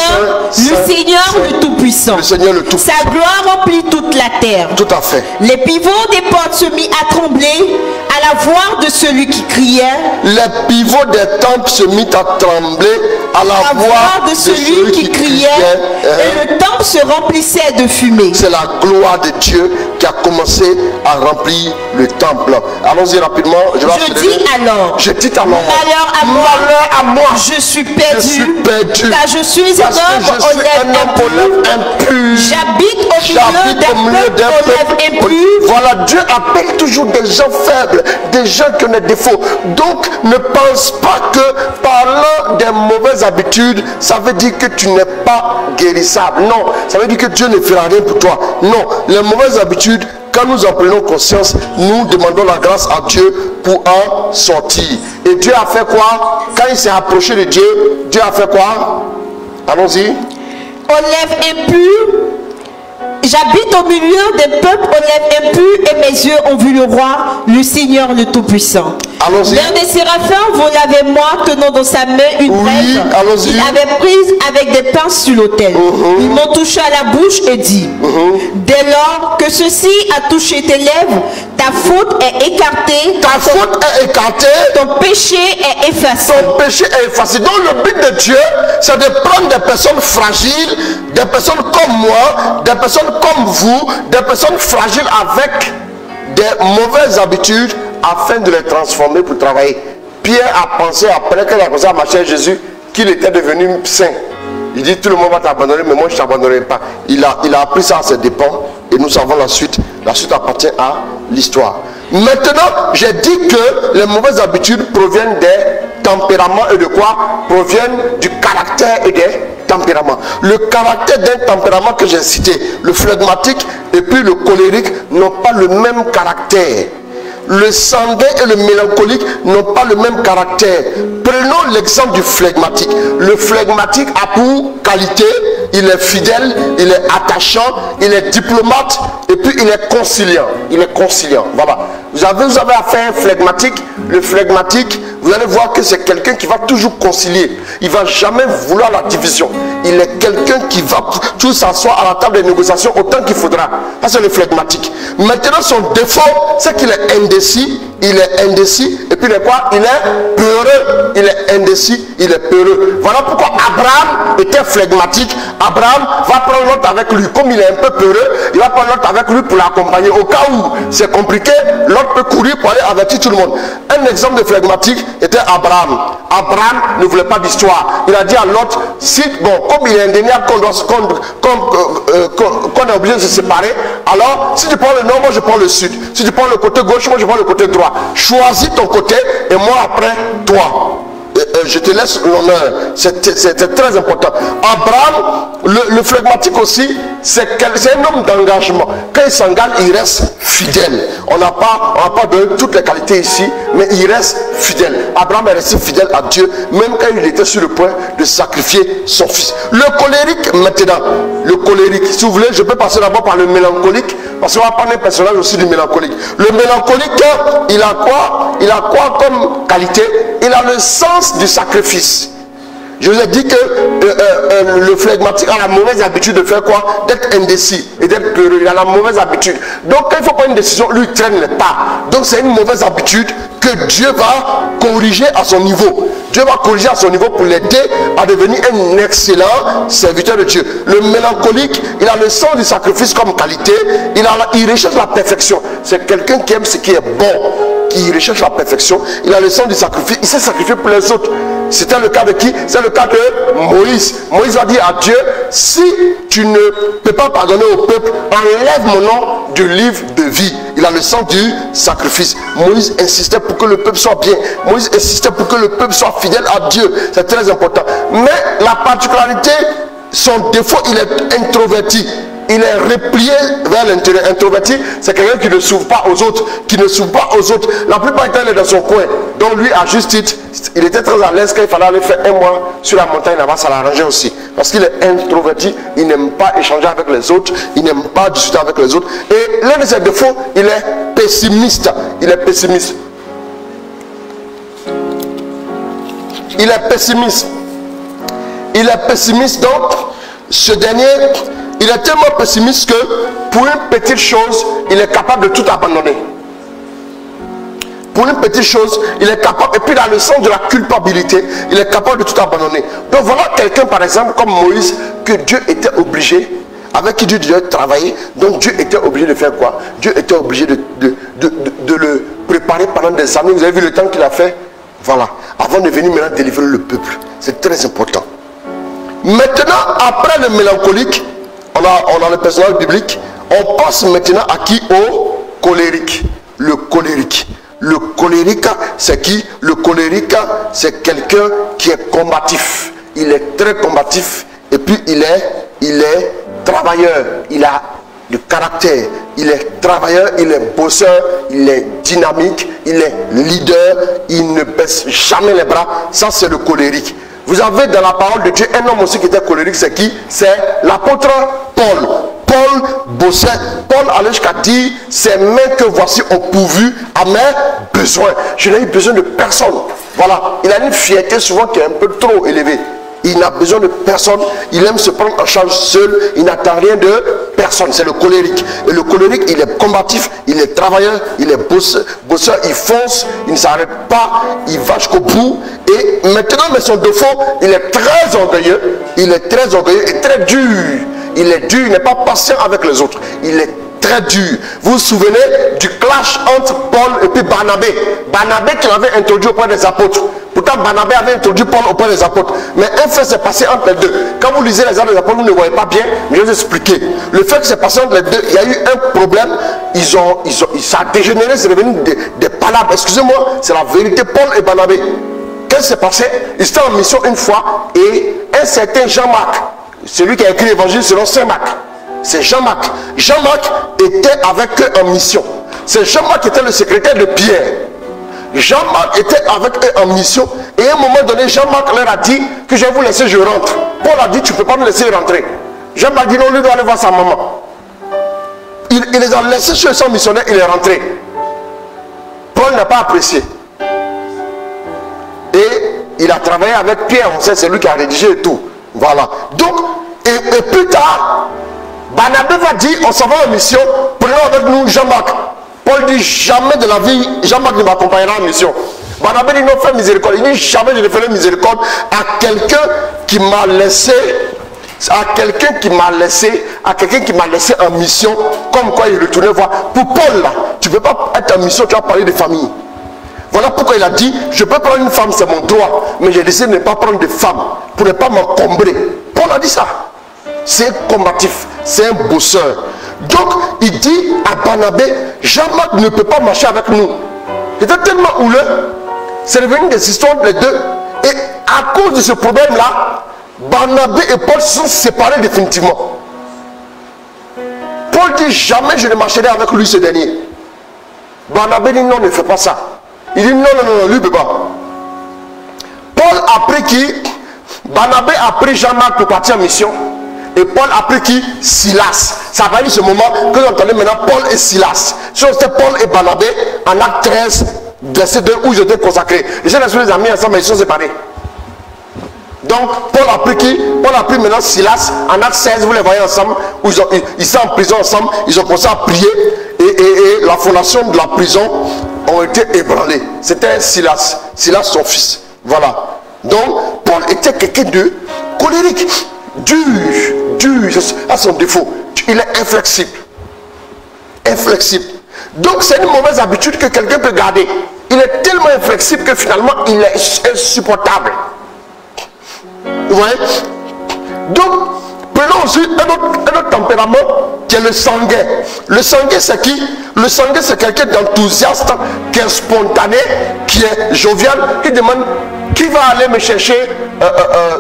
le Seigneur le Tout-Puissant.
Le Seigneur le Tout-Puissant.
Sa gloire remplit toute la terre.
Tout à fait.
Les pivots des portes se mirent à trembler à la voix de celui qui criait.
Les pivots des temples se mirent à trembler à la voix de celui qui criait.
Et le temple se remplissait de fumée.
C'est la gloire de Dieu qui a commencé à remplir le temple. Allons-y rapidement.
Je dis alors.
Je dis alors.
Malheur à moi.
Malheur à moi.
Je suis perdu.
Je suis perdu.
Car je suis un homme aux lèvres impures. J'habite au milieu d'un peuple impur.
Voilà, Dieu appelle toujours des gens faibles, des gens qui ont des défauts. Donc ne pense pas que parlant des mauvaises habitudes, ça veut dire que tu n'es pas guérissable. Non, ça veut dire que Dieu ne fera rien pour toi. Non, les mauvaises habitudes, quand nous en prenons conscience, nous demandons la grâce à Dieu pour en sortir. Et Dieu a fait quoi? Quand il s'est approché de Dieu, Dieu a fait quoi? Allons-y.
Aux lèvres impures. J'habite au milieu des peuples aux lèvres impures et mes yeux ont vu le roi, le Seigneur le Tout-Puissant.
Allons-y.
L'un des séraphins volait avec moi, tenant dans sa main une trèfle.
Allons-y.
Il avait prise avec des pinces sur l'autel. Ils m'ont touché à la bouche et dit, dès lors que ceci a touché tes lèvres, ta faute est écartée.
Ta faute est écartée.
Ton péché est effacé.
Ton péché est effacé. Donc le but de Dieu, c'est de prendre des personnes fragiles, des personnes comme moi, des personnes comme vous, des personnes fragiles avec des mauvaises habitudes afin de les transformer pour travailler. Pierre a pensé après qu'il a commencé à marcher avec Jésus qu'il était devenu saint. Il dit tout le monde va t'abandonner mais moi je ne t'abandonnerai pas. Il a appris ça à ses dépens et nous savons la suite. La suite appartient à l'histoire. Maintenant, j'ai dit que les mauvaises habitudes proviennent des tempéraments et de quoi? Proviennent du caractère et des tempéraments. Le caractère d'un tempérament que j'ai cité, le flegmatique et puis le colérique, n'ont pas le même caractère. Le sanguin et le mélancolique n'ont pas le même caractère. Prenons l'exemple du flegmatique. Le flegmatique a pour qualité, il est fidèle, il est attachant, il est diplomate et puis il est conciliant. Il est conciliant. Voilà. Vous avez affaire à un flegmatique. Le flegmatique, vous allez voir que c'est quelqu'un qui va toujours concilier. Il ne va jamais vouloir la division. Il est quelqu'un qui va toujours s'asseoir à la table des négociations autant qu'il faudra. Ça, c'est le flegmatique. Maintenant, son défaut, c'est qu'il est indécis. Il est indécis. Et puis, il est quoi? Il est peureux. Il est indécis. Il est peureux. Voilà pourquoi Abraham était flegmatique. Abraham va prendre l'autre avec lui. Comme il est un peu peureux, il va prendre l'autre avec lui pour l'accompagner. Au cas où c'est compliqué, l'autre peut courir pour aller avertir tout le monde. Un exemple de flegmatique était Abraham. Abraham ne voulait pas d'histoire. Il a dit à l'autre, si, bon, comme il est indéniable qu'on est obligé de se séparer, alors si tu prends le nord, moi je prends le sud. Si tu prends le côté gauche, moi je prends le côté droit. Choisis ton côté et moi après toi. Je te laisse l'honneur. C'est très important. Abraham, le flegmatique aussi, c'est un homme d'engagement. Quand il s'engage, il reste fidèle. On n'a pas donné toutes les qualités ici, mais il reste fidèle. Abraham est resté fidèle à Dieu, même quand il était sur le point de sacrifier son fils. Le colérique, maintenant, le colérique, si vous voulez, je peux passer d'abord par le mélancolique, parce qu'on va prendre un personnage aussi du mélancolique. Le mélancolique, il a quoi comme qualité? Il a le sens du sacrifice. Je vous ai dit que le flegmatique a la mauvaise habitude de faire quoi? D'être indécis et d'être peureux. Il a la mauvaise habitude. Donc quand il faut prendre une décision, lui il traîne les pas. Donc c'est une mauvaise habitude que Dieu va corriger à son niveau. Dieu va corriger à son niveau pour l'aider à devenir un excellent serviteur de Dieu. Le mélancolique, il a le sens du sacrifice comme qualité. Il recherche la perfection. C'est quelqu'un qui aime ce qui est bon, qui recherche la perfection. Il a le sens du sacrifice. Il s'est sacrifié pour les autres. C'était le cas de qui? C'est le cas de Moïse. Moïse a dit à Dieu, si tu ne peux pas pardonner au peuple, enlève mon nom du livre de vie. Il a le sens du sacrifice. Moïse insistait pour que le peuple soit bien. Moïse insistait pour que le peuple soit fidèle à Dieu. C'est très important. Mais la particularité, son défaut, il est introverti. Il est replié vers l'intérieur. Introverti, c'est quelqu'un qui ne s'ouvre pas aux autres. Qui ne s'ouvre pas aux autres. La plupart du temps, il est dans son coin. Donc lui, à juste titre, il était très à l'aise quand il fallait aller faire un mois sur la montagne là-bas, ça l'arrangeait aussi. Parce qu'il est introverti, il n'aime pas échanger avec les autres, il n'aime pas discuter avec les autres. Et l'un de ses défauts, il est pessimiste. Il est pessimiste. Il est pessimiste. Il est pessimiste, donc ce dernier, il est tellement pessimiste que pour une petite chose, il est capable de tout abandonner. Pour une petite chose, il est capable, et puis il a le sens de la culpabilité, il est capable de tout abandonner. Donc voilà quelqu'un par exemple comme Moïse, que Dieu était obligé, avec qui Dieu devait travailler, donc Dieu était obligé de faire quoi? Dieu était obligé de le préparer pendant des années. Vous avez vu le temps qu'il a fait? Voilà, avant de venir maintenant délivrer le peuple. C'est très important. Maintenant, après le mélancolique, on a le personnage biblique, on passe maintenant à qui? Au colérique. Le colérique. Le colérique, c'est qui? Le colérique, c'est quelqu'un qui est combatif. Il est très combatif et puis il est travailleur. Il a du caractère. Il est travailleur, il est bosseur, il est dynamique, il est leader. Il ne baisse jamais les bras. Ça, c'est le colérique. Vous avez dans la parole de Dieu un homme aussi qui était colérique, c'est qui? C'est l'apôtre Paul. Paul bossait. Paul allait jusqu'à dire, ces mains que voici ont pourvu à mes besoins. Je n'ai eu besoin de personne. Voilà. Il a une fierté souvent qui est un peu trop élevée. Il n'a besoin de personne. Il aime se prendre en charge seul. Il n'attend rien de personne. C'est le colérique. Et le colérique, il est combatif, il est travailleur, il est bosseur, il fonce, il ne s'arrête pas, il va jusqu'au bout. Et maintenant, mais son défaut, il est très orgueilleux. Il est très orgueilleux et très dur. Il est dur, il n'est pas patient avec les autres. Il est très dur. Vous vous souvenez du clash entre Paul et puis Barnabé. Barnabé qui l'avait introduit auprès des apôtres. Pourtant Barnabé avait introduit Paul auprès des apôtres. Mais un fait s'est passé entre les deux. Quand vous lisez les actes des apôtres, vous ne voyez pas bien, mais je vais vous expliquer. Le fait que c'est passé entre les deux, il y a eu un problème. Ça a dégénéré, c'est devenu des palabres. Excusez-moi, c'est la vérité. Paul et Barnabé. Qu'est-ce qui s'est passé? Ils étaient en mission une fois et un certain Jean-Marc, celui qui a écrit l'évangile selon Saint Marc, c'est Jean-Marc. Jean-Marc était avec eux en mission. C'est Jean-Marc qui était le secrétaire de Pierre. Jean-Marc était avec eux en mission. Et à un moment donné, Jean-Marc leur a dit que je vais vous laisser, je rentre. Paul a dit, tu ne peux pas me laisser rentrer. Jean-Marc dit non, lui doit aller voir sa maman. Il les a laissés sur son missionnaire, il est rentré. Paul n'a pas apprécié. Et il a travaillé avec Pierre, on sait, c'est lui qui a rédigé et tout. Voilà. Donc, et plus tard, Barnabé va dire, on s'en va en mission, prenons avec nous Jean-Marc. Paul dit, jamais de la vie, Jean-Marc ne m'accompagnera en mission. Barnabé dit, non, fais miséricorde. Il dit, jamais je ne ferai miséricorde à quelqu'un qui m'a laissé, à quelqu'un qui m'a laissé en mission, comme quoi il retournait voir. Pour Paul, là, tu ne peux pas être en mission, tu vas parler de famille. Voilà pourquoi il a dit, je peux prendre une femme, c'est mon droit, mais j'ai décidé de ne pas prendre de femme, pour ne pas m'encombrer. Paul a dit ça. C'est un combatif, c'est un bosseur. Donc, il dit à Barnabé, Jean-Marc ne peut pas marcher avec nous. C'était tellement houleux, c'est devenu des histoires les deux. Et à cause de ce problème-là, Barnabé et Paul se sont séparés définitivement. Paul dit, jamais je ne marcherai avec lui, ce dernier. Barnabé dit, non, ne fais pas ça. Il dit, non, lui ne peut pas. Paul a pris qui? Barnabé a pris Jean-Marc pour partir en mission. Et Paul a pris qui? Silas. Ça va dire ce moment que vous entendez maintenant Paul et Silas. C'était Paul et Barnabé en acte 13, verset 2, où ils étaient consacrés. Les gens les amis ensemble, mais ils sont séparés. Donc, Paul a pris qui? Paul a pris maintenant Silas. En acte 16, vous les voyez ensemble, où ils sont en prison ensemble, ils ont commencé à prier. Et la fondation de la prison ont été ébranlées. C'était Silas, son fils. Voilà. Donc, Paul était quelqu'un de colérique, dur, à son défaut. Il est inflexible. Donc, c'est une mauvaise habitude que quelqu'un peut garder. Il est tellement inflexible que finalement, il est insupportable. Vous voyez? Donc, prenons aussi un autre tempérament qui est le sanguin. Le sanguin, c'est qui? Le sanguin, c'est quelqu'un d'enthousiaste, qui est spontané, qui est jovial, qui demande qui va aller me chercher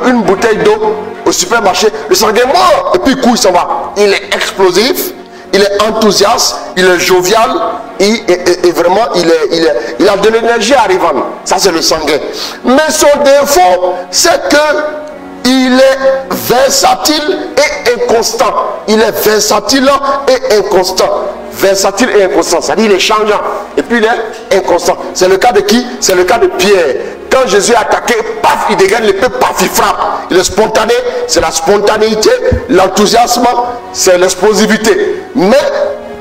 une bouteille d'eau au supermarché. Le sanguin, moi, et puis il court, il s'en va. Il est explosif, il est enthousiaste, il est jovial, et vraiment, il a de l'énergie arrivante. Ça, c'est le sanguin. Mais son défaut, c'est que il est versatile et inconstant. Il est versatile et inconstant. Versatile et inconstant. C'est-à-dire il est changeant. Et puis il est inconstant. C'est le cas de qui? C'est le cas de Pierre. Quand Jésus est attaqué, paf, il dégaine l'épée, paf, il frappe. Il est spontané. C'est la spontanéité. L'enthousiasme, c'est l'explosivité. Mais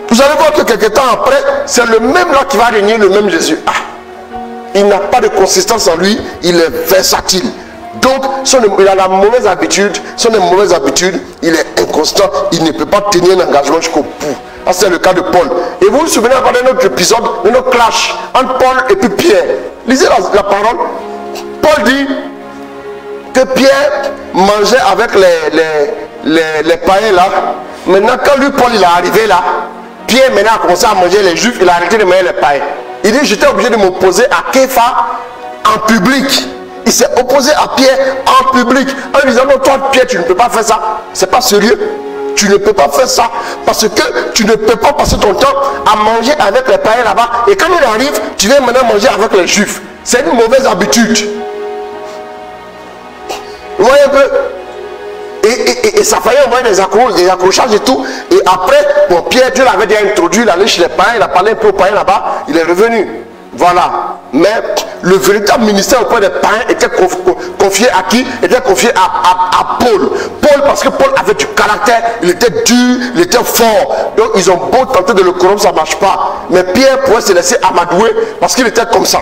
vous allez voir que quelques temps après, c'est le même là qui va régner, le même Jésus. Ah, il n'a pas de consistance en lui. Il est versatile. Donc, il a la mauvaise habitude, il est inconstant, il ne peut pas tenir un engagement jusqu'au bout. C'est le cas de Paul. Et vous vous souvenez encore d'un autre épisode, d'un autre clash entre Paul et puis Pierre. Lisez la parole. Paul dit que Pierre mangeait avec les païens là. Maintenant, quand lui, Paul, il est arrivé là, Pierre maintenant a commencé à manger les juifs, il a arrêté de manger les païens. Il dit, j'étais obligé de m'opposer à Képha en public. Il s'est opposé à Pierre en public en lui disant non, toi Pierre, tu ne peux pas faire ça. C'est pas sérieux. Tu ne peux pas faire ça parce que tu ne peux pas passer ton temps à manger avec les païens là-bas. Et quand il arrive, tu viens maintenant manger avec les juifs. C'est une mauvaise habitude. Vous voyez un peu? Et ça faillit envoyer des accrochages et tout. Et après, bon, Pierre, Dieu l'avait déjà introduit, il allait chez les païens, il a parlé un peu aux païens là-bas, il est revenu. Voilà. Mais le véritable ministère auprès des païens était confié à qui? Était confié à Paul. Paul, parce que Paul avait du caractère, il était dur, il était fort. Donc ils ont beau tenter de le corrompre, ça ne marche pas. Mais Pierre pouvait se laisser amadouer parce qu'il était comme ça.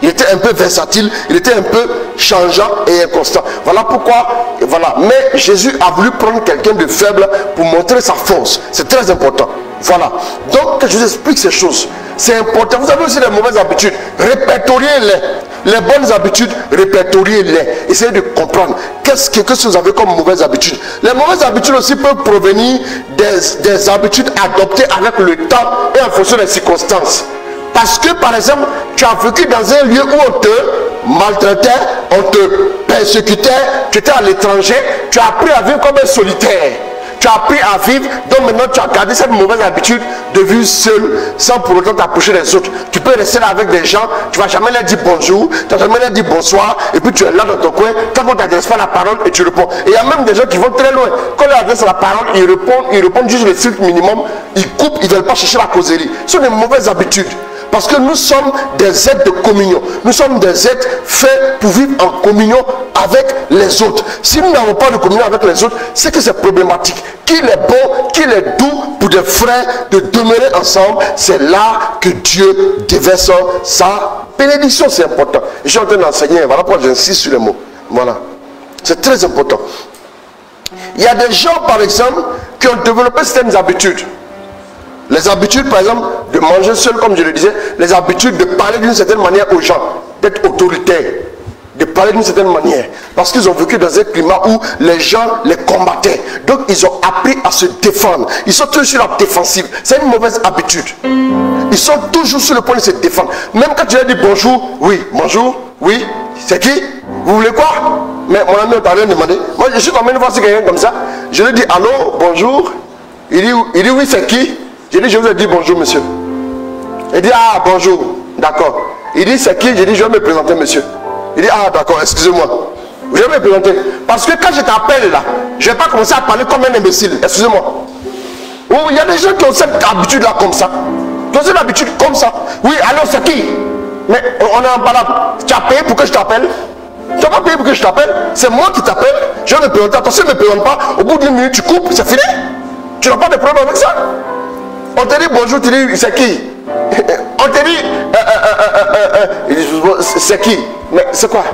Il était un peu versatile, il était un peu changeant et inconstant. Voilà pourquoi, voilà. Mais Jésus a voulu prendre quelqu'un de faible pour montrer sa force. C'est très important. Voilà. Donc, que je vous explique ces choses. C'est important. Vous avez aussi les mauvaises habitudes. Répertoriez-les. Les bonnes habitudes, répertoriez-les. Essayez de comprendre. Qu'est-ce que vous avez comme mauvaises habitudes? Les mauvaises habitudes aussi peuvent provenir des habitudes adoptées avec le temps et en fonction des circonstances. Parce que, par exemple, tu as vécu dans un lieu où on te maltraitait, on te persécutait, tu étais à l'étranger, tu as appris à vivre comme un solitaire. Tu as appris à vivre, donc maintenant tu as gardé cette mauvaise habitude de vivre seul, sans pour autant t'approcher des autres. Tu peux rester là avec des gens, tu ne vas jamais leur dire bonjour, tu ne vas jamais leur dire bonsoir, et puis tu es là dans ton coin, tant qu'on ne t'adresse pas la parole et tu réponds. Et il y a même des gens qui vont très loin. Quand on leur adresse la parole, ils répondent juste le strict minimum, ils coupent, ils ne veulent pas chercher la causerie. Ce sont des mauvaises habitudes. Parce que nous sommes des êtres de communion. Nous sommes des êtres faits pour vivre en communion avec les autres. Si nous n'avons pas de communion avec les autres, c'est que c'est problématique. Qu'il est bon, qu'il est doux pour des frères de demeurer ensemble. C'est là que Dieu déverse sa bénédiction. C'est important. Je suis en train d'enseigner. Voilà pourquoi j'insiste sur les mots. Voilà. C'est très important. Il y a des gens, par exemple, qui ont développé certaines habitudes. Les habitudes, par exemple, de manger seul, comme je le disais, les habitudes de parler d'une certaine manière aux gens, d'être autoritaire, de parler d'une certaine manière, parce qu'ils ont vécu dans un climat où les gens les combattaient. Donc, ils ont appris à se défendre. Ils sont toujours sur la défensive. C'est une mauvaise habitude. Ils sont toujours sur le point de se défendre. Même quand tu leur dis bonjour, oui, bonjour, oui, c'est qui? Vous voulez quoi? Mais mon ami, on t'a rien demandé. Moi, je suis tombé une fois sur quelqu'un comme ça. Je lui dis allô, bonjour. Il dit oui, c'est qui? J'ai dit, je vous ai dit bonjour, monsieur. Il dit, ah, bonjour. D'accord. Il dit, c'est qui? J'ai dit, je vais me présenter, monsieur. Il dit, ah, d'accord, excusez-moi. Je vais me présenter. Parce que quand je t'appelle là, je ne vais pas commencer à parler comme un imbécile. Excusez-moi. Il y a des gens qui ont cette habitude-là comme ça. Qui ont cette habitude comme ça. Oui, alors c'est qui? Mais on est en balade. Tu as payé pour que je t'appelle? Tu n'as pas payé pour que je t'appelle. C'est moi qui t'appelle. Je vais me présenter. Attention, ne me présente pas. Au bout d'une minute, tu coupes. C'est fini. Tu n'as pas de problème avec ça. On te dit bonjour, tu dis c'est qui? On te dit c'est qui? Mais c'est quoi?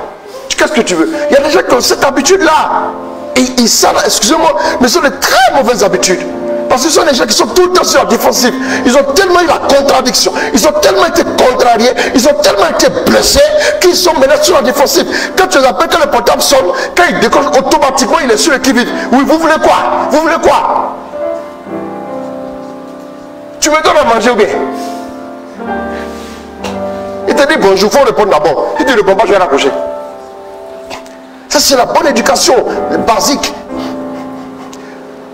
Qu'est-ce que tu veux? Il y a des gens qui ont cette habitude-là. Et ils savent, excusez-moi, mais ce sont de très mauvaises habitudes. Parce que ce sont des gens qui sont tout le temps sur la défensive. Ils ont tellement eu la contradiction. Ils ont tellement été contrariés. Ils ont tellement été blessés qu'ils sont maintenant sur la défensive. Quand tu les appelles, quand le portable sonne, quand il décoche automatiquement, il est sur le qui-vive. Oui, vous voulez quoi? Vous voulez quoi? Tu me donnes à manger ou bien? Il te dit bonjour, il faut répondre d'abord. Si tu ne réponds pas, je vais raccrocher. Ça, c'est la bonne éducation basique.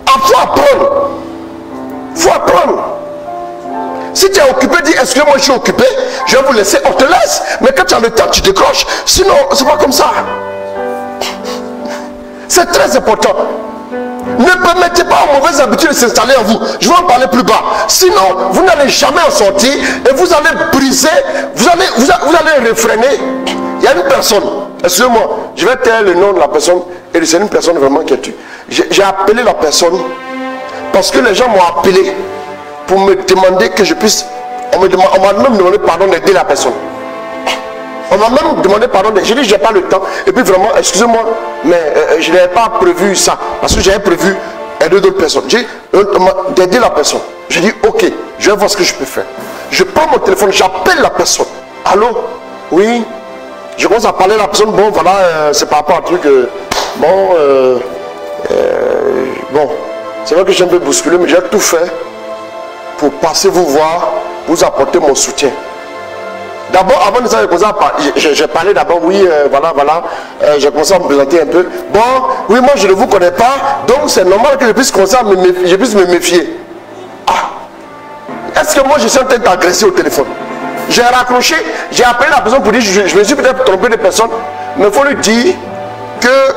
Il faut apprendre. Il faut apprendre. Si tu es occupé, dis excusez-moi, je suis occupé, je vais vous laisser, on te laisse. Mais quand tu as le temps, tu décroches. Sinon, c'est pas comme ça. C'est très important. Ne permettez pas aux mauvaises habitudes de s'installer en vous. Je vais en parler plus bas. Sinon, vous n'allez jamais en sortir et vous allez briser, vous allez réfréner. Il y a une personne, excusez-moi, je vais taire le nom de la personne et c'est une personne vraiment qui est tue. J'ai appelé la personne parce que les gens m'ont appelé pour me demander que je puisse. On m'a même demandé pardon d'aider la personne. On m'a même demandé pardon. J'ai dit j'ai pas le temps. Et puis vraiment, excusez-moi, mais je n'avais pas prévu ça. Parce que j'avais prévu aider d'autres personnes. J'ai d'aider la personne. J'ai dit ok, je vais voir ce que je peux faire. Je prends mon téléphone, j'appelle la personne. Allô? Oui. Je commence à parler à la personne. Bon voilà, c'est par rapport à un truc. Bon, c'est vrai que j'ai un peu bousculé, mais j'ai tout fait pour passer vous voir, vous apporter mon soutien. D'abord, avant de ça, j'ai parlé d'abord, oui, voilà, j'ai commencé à me présenter un peu. Bon, oui, moi je ne vous connais pas, donc c'est normal que je puisse commencer à me méfier. Ah, est-ce que moi je suis en train d'agresser au téléphone? J'ai raccroché, j'ai appelé la personne pour dire, je me suis peut-être trompé de personne, mais il faut lui dire que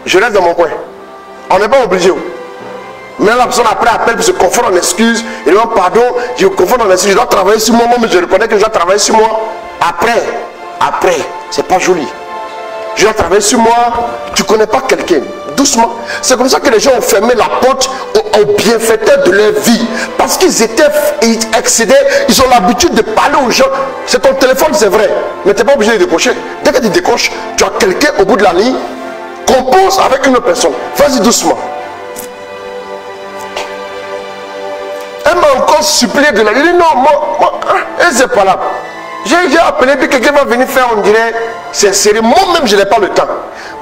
je reste dans mon coin. On n'est pas obligé. Mais la personne après appelle pour se confondre en excuses. Et demande pardon, je me confonds en excuses. Je dois travailler sur moi, mais je reconnais que je dois travailler sur moi. Après, c'est pas joli. Je dois travailler sur moi. Tu ne connais pas quelqu'un. Doucement. C'est comme ça que les gens ont fermé la porte aux bienfaiteurs de leur vie. Parce qu'ils étaient excédés. Ils ont l'habitude de parler aux gens. C'est ton téléphone, c'est vrai. Mais tu n'es pas obligé de décrocher. Dès que tu décroches, tu as quelqu'un au bout de la ligne. Compose avec une autre personne. Vas-y doucement. Elle m'a encore supplié de la dire. Non, moi, elle c'est pas là. J'ai appelé, puis quelqu'un va venir faire, on dirait, c'est sérieux. Moi-même, je n'ai pas le temps.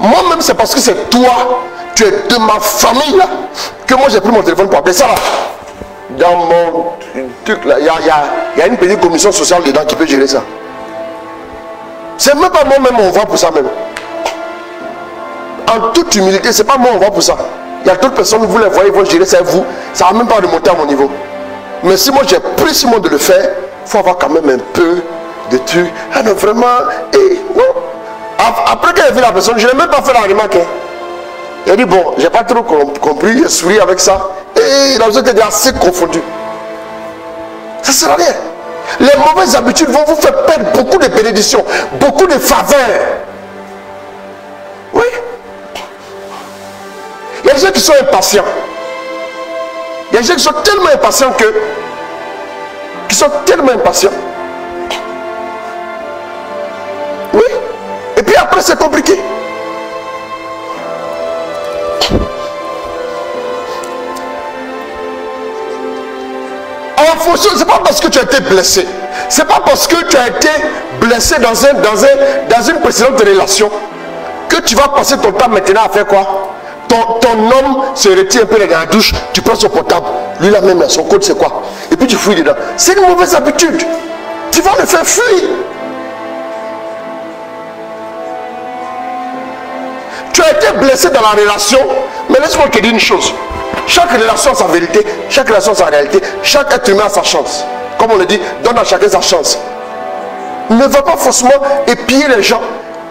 Moi-même, c'est parce que c'est toi, tu es de ma famille là, que moi j'ai pris mon téléphone pour appeler ça là. Dans mon truc là, il y a une petite commission sociale dedans qui peut gérer ça. C'est même pas moi-même, on va pour ça même. En toute humilité, c'est pas moi, on va pour ça. Il y a d'autres personnes, vous les voyez, ils vont gérer ça, vous. Ça va même pas remonter à mon niveau. Mais si moi j'ai pris sur moi de le faire, il faut avoir quand même un peu de trucs. Ah non, vraiment, non. Après qu'elle a vu la personne, je n'ai même pas fait la remarque. Il a dit, bon, j'ai pas trop compris, il a souri avec ça. Et la personne était assez confondue. Ça ne sert à rien. Les mauvaises habitudes vont vous faire perdre beaucoup de bénédictions, beaucoup de faveurs. Oui. Il y a des gens qui sont impatients. Il y a des gens qui sont tellement impatients Oui. Et puis après, c'est compliqué. En fonction, c'est pas parce que tu as été blessé. C'est pas parce que tu as été blessé dans une précédente relation que tu vas passer ton temps maintenant à faire quoi? Ton homme se retire un peu dans la douche, tu prends son portable, lui là même, son code c'est quoi? Et puis tu fouilles dedans. C'est une mauvaise habitude. Tu vas le faire fuir. Tu as été blessé dans la relation, mais laisse-moi te dire une chose. Chaque relation a sa vérité, chaque relation a sa réalité, chaque être humain a sa chance. Comme on le dit, donne à chacun sa chance. Ne va pas forcément épier les gens,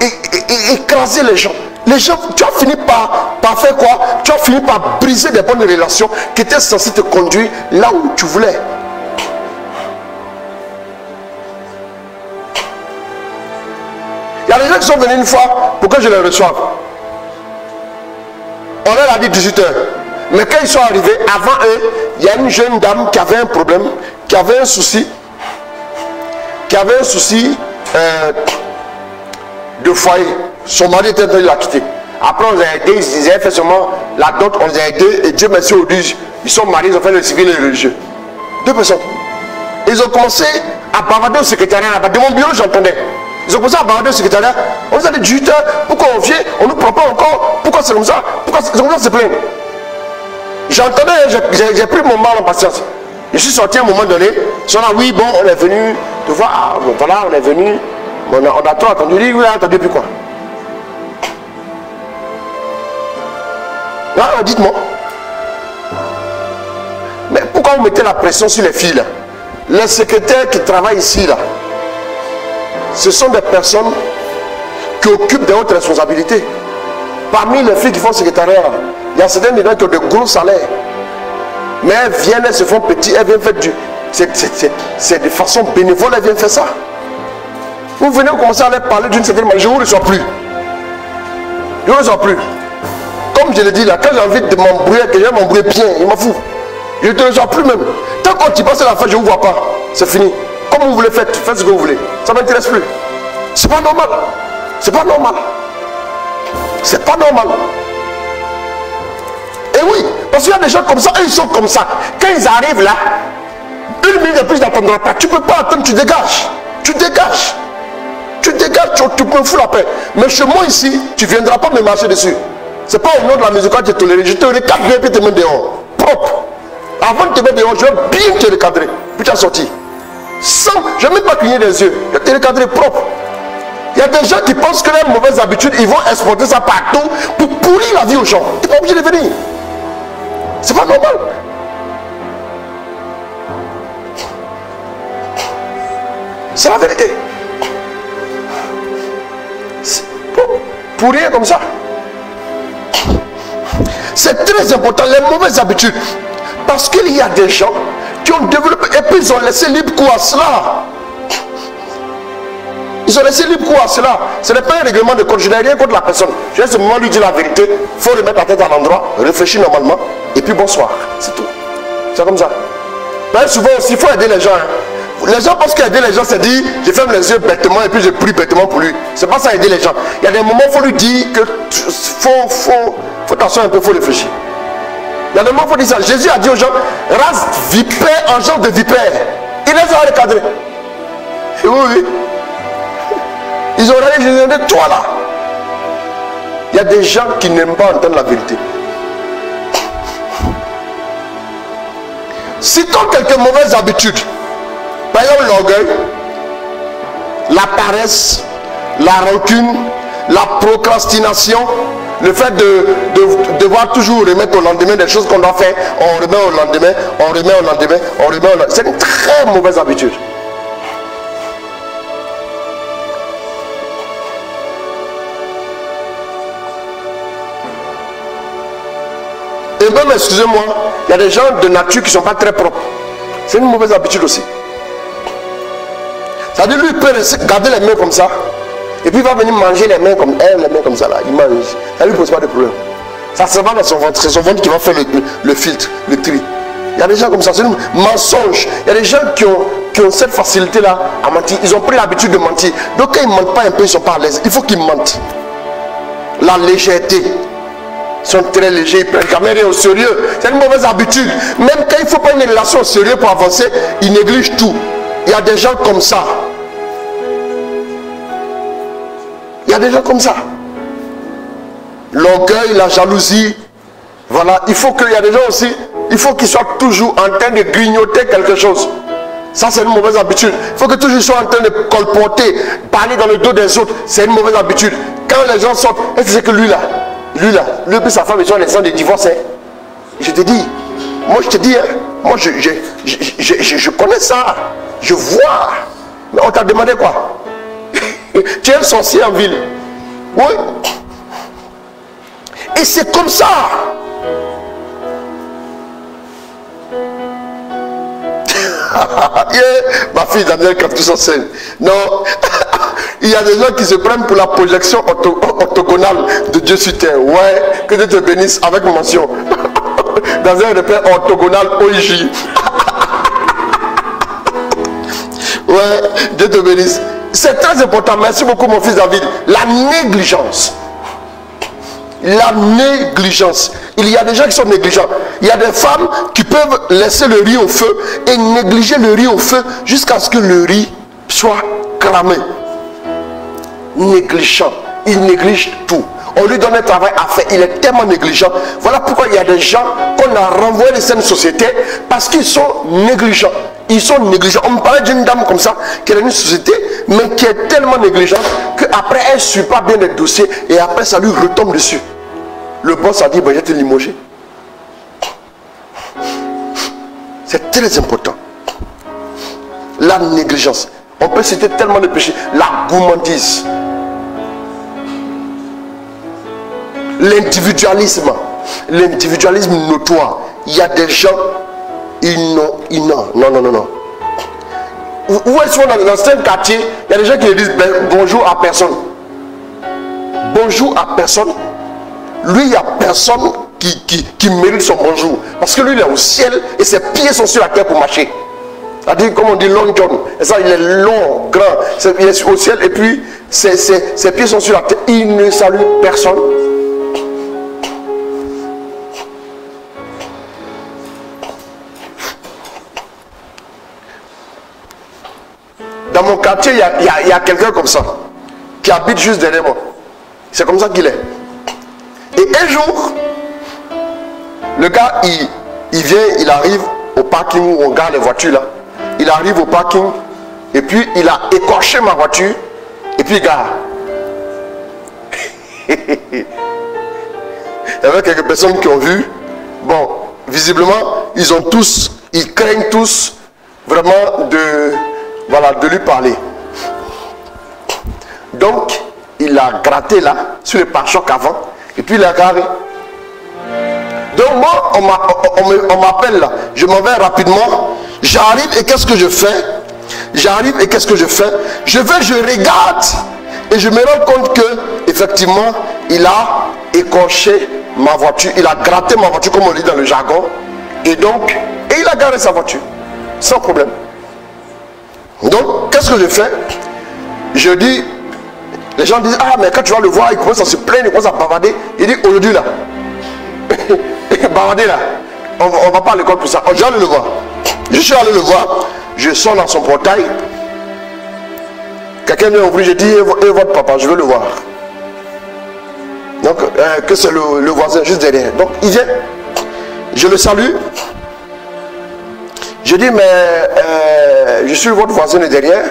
et écraser les gens. Les gens, tu as fini par faire quoi? Tu as fini par briser des bonnes relations qui étaient censées te conduire là où tu voulais. Il y a des gens qui sont venus une fois pour que je les reçoive. On leur a dit 18h. Mais quand ils sont arrivés, avant eux, il y a une jeune dame qui avait un problème, qui avait un souci, de foyer. Son mari était en train de la quitter. Après, on les a aidés, ils avaient fait seulement la dot, on les a aidés, et Dieu merci aujourd'hui, ils sont mariés, ils ont fait le civil et le religieux. 2 personnes. Ils ont commencé à bavarder au secrétariat là-bas. De mon bureau, j'entendais. Ils ont commencé à bavarder au secrétariat. On nous a dit 18h, pourquoi on vient, on ne nous prend pas encore, pourquoi c'est comme ça, pourquoi c'est comme ça, c'est plein. J'entendais, j'ai pris mon mal en patience. Je suis sorti à un moment donné, ils sont là, oui, bon, on est venu te voir, ah, bon, voilà, on est venu, on a trop attendu, oui, oui, attendez, puis quoi. Ah, dites-moi. Mais pourquoi vous mettez la pression sur les filles là? Les secrétaires qui travaillent ici là, ce sont des personnes qui occupent des hautes responsabilités. Parmi les filles qui font secrétariat, il y a certaines dedans qui ont de gros salaires. Mais elles viennent, elles se font petites, elles viennent faire du... C'est de façon bénévole, elles viennent faire ça. Vous venez commencer à leur parler d'une certaine manière, je ne vous reçois plus. Je ne vous reçois plus. Comme je l'ai dit là, quand j'ai envie de m'embrouiller, que j'ai m'embrouiller bien, il m'en fout. Je ne te reçois plus même. Tant qu'on tu passes à la fin, je ne vous vois pas. C'est fini. Comme vous voulez, faites ce que vous voulez. Ça ne m'intéresse plus. C'est pas normal. C'est pas normal. C'est pas normal. Et oui, parce qu'il y a des gens comme ça, eux ils sont comme ça. Quand ils arrivent là, 1 minute de plus n'attendra pas. Tu ne peux pas attendre, tu dégages. Tu dégages. Tu dégages, tu me fous la paix. Mais chez moi ici, tu ne viendras pas me marcher dessus. Ce n'est pas au nom de la musique que tu es toléré. Je te recadre bien puis te mets dehors. Propre. Avant de te mettre dehors, je vais bien te recadrer. Puis tu as sorti. Sans, je ne vais même pas cligner des yeux. Je vais te recadrer propre. Il y a des gens qui pensent que leurs mauvaises habitudes, ils vont exporter ça partout pour pourrir la vie aux gens. Tu n'es pas obligé de venir. C'est pas normal. C'est la vérité. Pour rien comme ça. C'est très important, les mauvaises habitudes. Parce qu'il y a des gens qui ont développé et puis ils ont laissé libre cours à cela. Ils ont laissé libre cours à cela. Ce n'est pas un règlement de compte. Je n'ai rien contre la personne. Je vais simplement lui dire la vérité. Il faut remettre la tête à l'endroit, réfléchir normalement, et puis bonsoir. C'est tout. C'est comme ça. Mais souvent aussi, il faut aider les gens. Hein. Les gens pensent qu'aider les gens, c'est dire je ferme les yeux bêtement et puis je prie bêtement pour lui. C'est pas ça aider les gens. Il y a des moments où il faut lui dire que faut t'asseoir un peu, il faut réfléchir. Il y a des moments où il faut dire ça. Jésus a dit aux gens, race vipère en genre de vipère. Il les a recadrés. Oui, oui. Ils ont regardé Jésus et dit, toi là. Il y a des gens qui n'aiment pas entendre la vérité. Si tu as quelques mauvaises habitudes, par exemple l'orgueil, la paresse, la rancune, la procrastination, le fait de devoir toujours remettre au lendemain des choses qu'on doit faire, on remet au lendemain, on remet au lendemain, on remet au lendemain. C'est une très mauvaise habitude. Et même, excusez-moi, il y a des gens de nature qui ne sont pas très propres. C'est une mauvaise habitude aussi. C'est-à-dire, lui, il peut garder les mains comme ça. Et puis, il va venir manger les mains comme ça, là. Il mange. Ça ne lui pose pas de problème. Ça se va dans son ventre. C'est son ventre qui va faire le filtre, le tri. Il y a des gens comme ça. C'est un mensonge. Il y a des gens qui ont cette facilité-là à mentir. Ils ont pris l'habitude de mentir. Donc, quand ils ne mentent pas un peu, ils ne sont pas à l'aise. Il faut qu'ils mentent. La légèreté. Ils sont très légers, ils prennent quand même rien au sérieux. C'est une mauvaise habitude. Même quand il ne faut pas une relation au sérieux pour avancer, ils négligent tout. Il y a des gens comme ça. Il y a des gens comme ça. L'orgueil, la jalousie. Voilà, il faut qu'il y a des gens aussi, il faut qu'ils soient toujours en train de grignoter quelque chose. Ça, c'est une mauvaise habitude. Il faut que toujours ils soient en train de colporter, parler dans le dos des autres. C'est une mauvaise habitude. Quand les gens sortent, est-ce que c'est que lui là, lui et sa femme, ils sont en train de divorcer. Je te dis, moi je te dis, hein, moi je connais ça. Je vois. Mais on t'a demandé quoi? Tu es un sorcier en ville. Oui. Et c'est comme ça. Yeah. Ma fille Daniel 4 sur scène. Non. Il y a des gens qui se prennent pour la projection orthogonale de Dieu sur terre. Ouais, que Dieu te bénisse avec mention. Dans un repère orthogonal OIJ. Ouais, Dieu te bénisse. C'est très important. Merci beaucoup mon fils David. La négligence. La négligence. Il y a des gens qui sont négligents. Il y a des femmes qui peuvent laisser le riz au feu et négliger le riz au feu jusqu'à ce que le riz soit cramé. Négligent. Il néglige tout. On lui donne un travail à faire. Il est tellement négligent. Voilà pourquoi il y a des gens qu'on a renvoyés de cette société parce qu'ils sont négligents. Ils sont négligents. On me parlait d'une dame comme ça qui est dans une société mais qui est tellement négligente qu'après elle ne suit pas bien les dossiers et après ça lui retombe dessus. Le boss a dit, ben, je vais te limoger. C'est très important. La négligence. On peut citer tellement de péchés. La gourmandise. L'individualisme. L'individualisme notoire. Il y a des gens, non. Vous voyez souvent dans certains quartiers, il y a des gens qui disent ben, bonjour à personne. Bonjour à personne. Lui, il n'y a personne qui mérite son bonjour. Parce que lui, il est au ciel et ses pieds sont sur la terre pour marcher. C'est-à-dire, comme on dit, long John. Et ça, il est long, grand. Il est au ciel et puis ses pieds sont sur la terre. Il ne salue personne. Dans mon quartier, il y a quelqu'un comme ça, qui habite juste derrière moi. C'est comme ça qu'il est. Et un jour, le gars, il vient, il arrive au parking où on garde les voitures là. Il arrive au parking, et puis il a écorché ma voiture, et puis il garde. Il y avait quelques personnes qui ont vu. Bon, visiblement, ils craignent tous vraiment de lui parler. Donc, il a gratté là, sur le pare-choc avant, et puis il a garé. Donc moi, on m'appelle là, je m'en vais rapidement, j'arrive et qu'est-ce que je fais? J'arrive et qu'est-ce que je fais? Je regarde, et je me rends compte que, effectivement, il a écorché ma voiture, il a gratté ma voiture, comme on dit dans le jargon, et il a garé sa voiture, sans problème. Donc, qu'est-ce que je fais? Je dis, les gens disent, ah, mais quand tu vas le voir, il commence à se plaindre, il commence à bavarder. Il dit, aujourd'hui là, bavarder là, on ne va pas à l'école pour ça. Je vais aller le voir. Je suis allé le voir, je sors dans son portail. Quelqu'un vient ouvrir, je dis, et votre papa, je veux le voir. Donc, que c'est le voisin juste derrière. Donc, il vient, je le salue. Je dis, mais je suis votre voisin de derrière.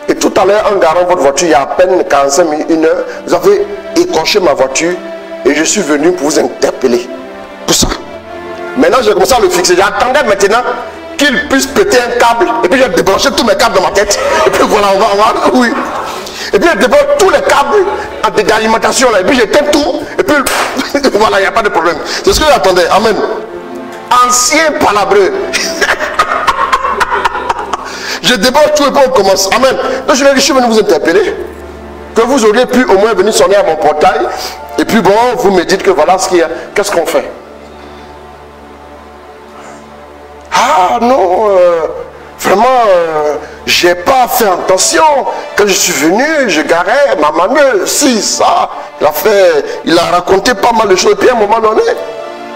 Et tout à l'heure, en garant votre voiture, il y a à peine 45 minutes, 1 heure, vous avez écorché ma voiture et je suis venu pour vous interpeller. Pour ça. Maintenant, j'ai commencé à le fixer. J'attendais maintenant qu'il puisse péter un câble. Et puis, j'ai débranché tous mes câbles dans ma tête. Et puis, voilà, on va, oui. Et puis, je débranche tous les câbles d'alimentation là. Et puis, j'éteins tout. Et puis, voilà, il n'y a pas de problème. C'est ce que j'attendais. Amen. Ancien palabreux. Je déborde tout et puis on commence. Amen. Donc je lui ai dit, je suis venu vous interpeller. Que vous auriez pu au moins venir sonner à mon portail. Et puis bon, vous me dites que voilà ce qu'il y a. Qu'est-ce qu'on fait? Ah non, vraiment, j'ai pas fait attention. Quand je suis venu, je garais ma manœuvre, si, ça. Il a raconté pas mal de choses. Et puis à un moment donné,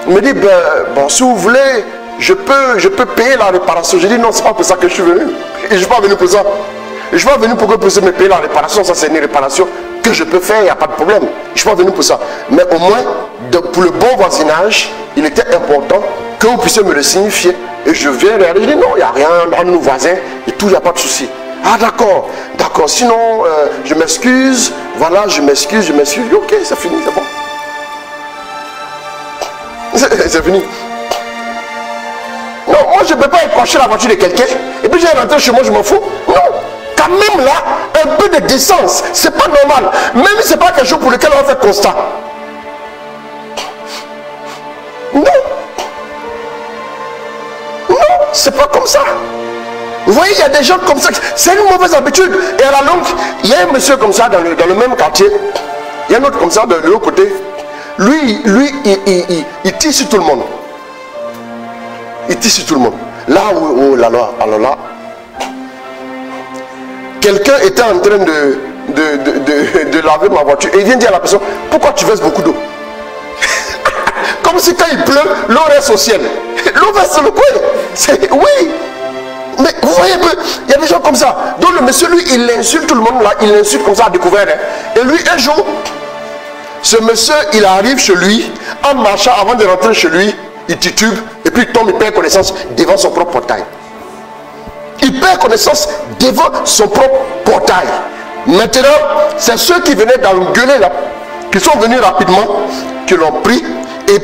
il me dit, ben, bon, si vous voulez, je peux payer la réparation. J'ai dit, non, c'est pas pour ça que je suis venu. Et je ne suis pas venu pour ça. Je ne suis pas venu pour que vous puissiez me payer la réparation. Ça, c'est une réparation que je peux faire, il n'y a pas de problème. Je ne suis pas venu pour ça. Mais au moins, pour le bon voisinage, il était important que vous puissiez me le signifier. Et je viens regarder, je dis, non, il n'y a rien dans nos voisins et tout, il n'y a pas de souci. Ah, d'accord, d'accord. Sinon, je m'excuse. Voilà, je m'excuse. Ok, c'est fini, c'est bon. C'est fini. Non, moi je ne peux pas écorcher la voiture de quelqu'un et puis j'ai rentré chez moi, je m'en fous. Non, quand même là, un peu de décence, c'est pas normal. Même si ce n'est pas quelque chose pour lequel on va faire constat. Non. Non, c'est pas comme ça. Vous voyez, il y a des gens comme ça, c'est une mauvaise habitude. Et à la longue, il y a un monsieur comme ça dans le même quartier. Il y a un autre comme ça de l'autre côté. Lui, il tire sur tout le monde. Il tire sur tout le monde. Là où la loi, alors là, quelqu'un était en train de laver ma voiture et il vient dire à la personne, pourquoi tu verses beaucoup d'eau? Comme si quand il pleut, l'eau reste au ciel. L'eau reste sur le coin. Oui. Mais vous voyez, il y a des gens comme ça. Donc le monsieur, lui, il insulte tout le monde là. Il l'insulte comme ça à découvert. Hein. Et lui, un jour, ce monsieur, il arrive chez lui, en marchant avant de rentrer chez lui, il titube et puis il tombe, il perd connaissance devant son propre portail. Il perd connaissance devant son propre portail. Maintenant, c'est ceux qui venaient d'engueuler là, qui sont venus rapidement, qui l'ont pris. Et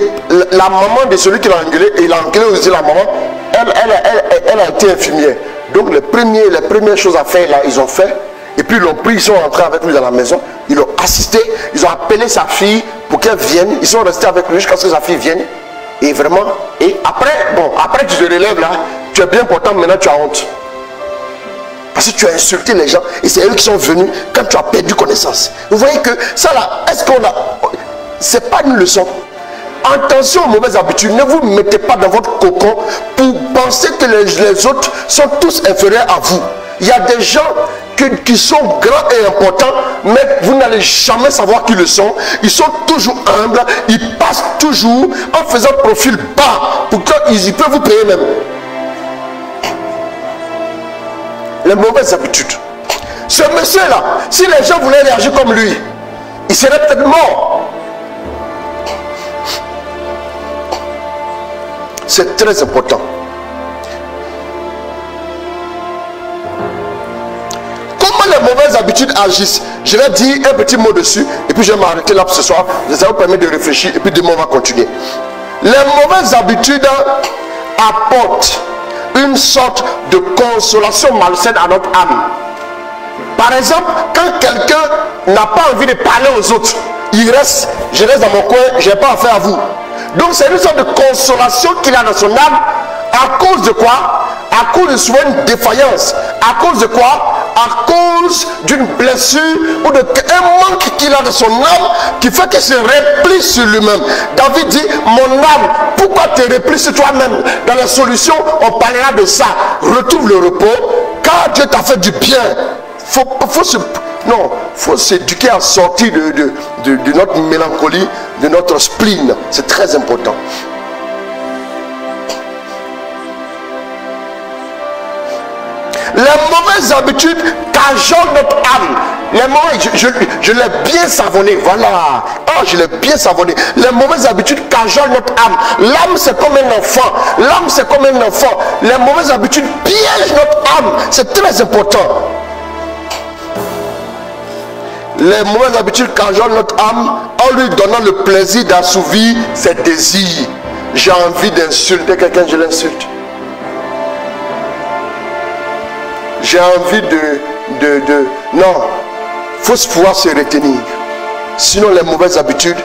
la maman de celui qui l'a engueulé, et il a engueulé aussi la maman, elle a été infirmière. Donc les premières choses à faire là, ils ont fait. Et puis ils l'ont pris, ils sont rentrés avec lui dans la maison. Ils l'ont assisté, ils ont appelé sa fille pour qu'elle vienne. Ils sont restés avec lui jusqu'à ce que sa fille vienne. Et vraiment, et après, bon, après tu te relèves là, tu es bien portant, maintenant tu as honte. Parce que tu as insulté les gens et c'est eux qui sont venus quand tu as perdu connaissance. Vous voyez que ça là, est-ce qu'on a... C'est pas une leçon. Attention aux mauvaises habitudes. Ne vous mettez pas dans votre cocon pour penser que les autres sont tous inférieurs à vous. Il y a des gens qui sont grands et importants, mais vous n'allez jamais savoir qui le sont. Ils sont toujours humbles. Ils passent toujours en faisant profil bas pour qu'ils peuvent vous payer même. Les mauvaises habitudes. Ce monsieur-là, si les gens voulaient réagir comme lui, il serait peut-être mort. C'est très important. Comment les mauvaises habitudes agissent? Je vais dire un petit mot dessus et puis je vais m'arrêter là pour ce soir. Ça vous permet de réfléchir et puis demain on va continuer. Les mauvaises habitudes apportent une sorte de consolation malsaine à notre âme. Par exemple, quand quelqu'un n'a pas envie de parler aux autres, il reste, je reste dans mon coin, je n'ai pas affaire à vous. Donc c'est une sorte de consolation qu'il a dans son âme. À cause de quoi? À cause de souvent une défaillance. À cause de quoi? À cause d'une blessure ou d'un manque qu'il a dans son âme qui fait qu'il se replie sur lui-même. David dit, mon âme, pourquoi te replies sur toi-même? Dans la solution, on parlera de ça. Retrouve le repos, car Dieu t'a fait du bien. Faut s'éduquer à sortir de notre mélancolie, de notre spleen. C'est très important. Les mauvaises habitudes cajolent notre âme. Les mauvaises, je l'ai bien savonné. Voilà. Oh, je l'ai bien savonné. Les mauvaises habitudes cajolent notre âme. L'âme, c'est comme un enfant. L'âme, c'est comme un enfant. Les mauvaises habitudes piègent notre âme. C'est très important. Les mauvaises habitudes cajolent notre âme en lui donnant le plaisir d'assouvir ses désirs. J'ai envie d'insulter quelqu'un, je l'insulte. J'ai envie non, il faut pouvoir se retenir. Sinon les mauvaises habitudes,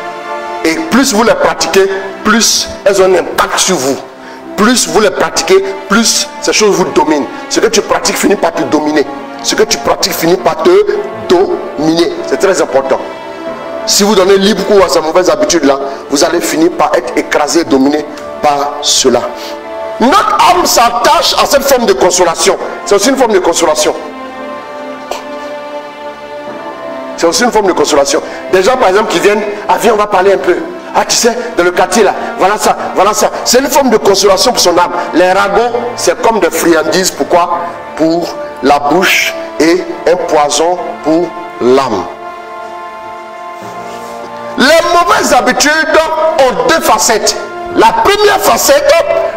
et plus vous les pratiquez, plus elles ont un impact sur vous. Plus vous les pratiquez, plus ces choses vous dominent. Ce que tu pratiques finit par te dominer. Ce que tu pratiques finit par te dominer. C'est très important. Si vous donnez libre cours à ces mauvaises habitudes-là, vous allez finir par être écrasé et dominé par cela. Notre âme s'attache à cette forme de consolation. C'est aussi une forme de consolation. C'est aussi une forme de consolation. Des gens par exemple qui viennent, ah viens on va parler un peu. Ah tu sais, dans le quartier là, voilà ça, voilà ça. C'est une forme de consolation pour son âme. Les ragots, c'est comme des friandises. Pourquoi? Pour la bouche et un poison pour l'âme. Les mauvaises habitudes ont deux facettes. La première facette,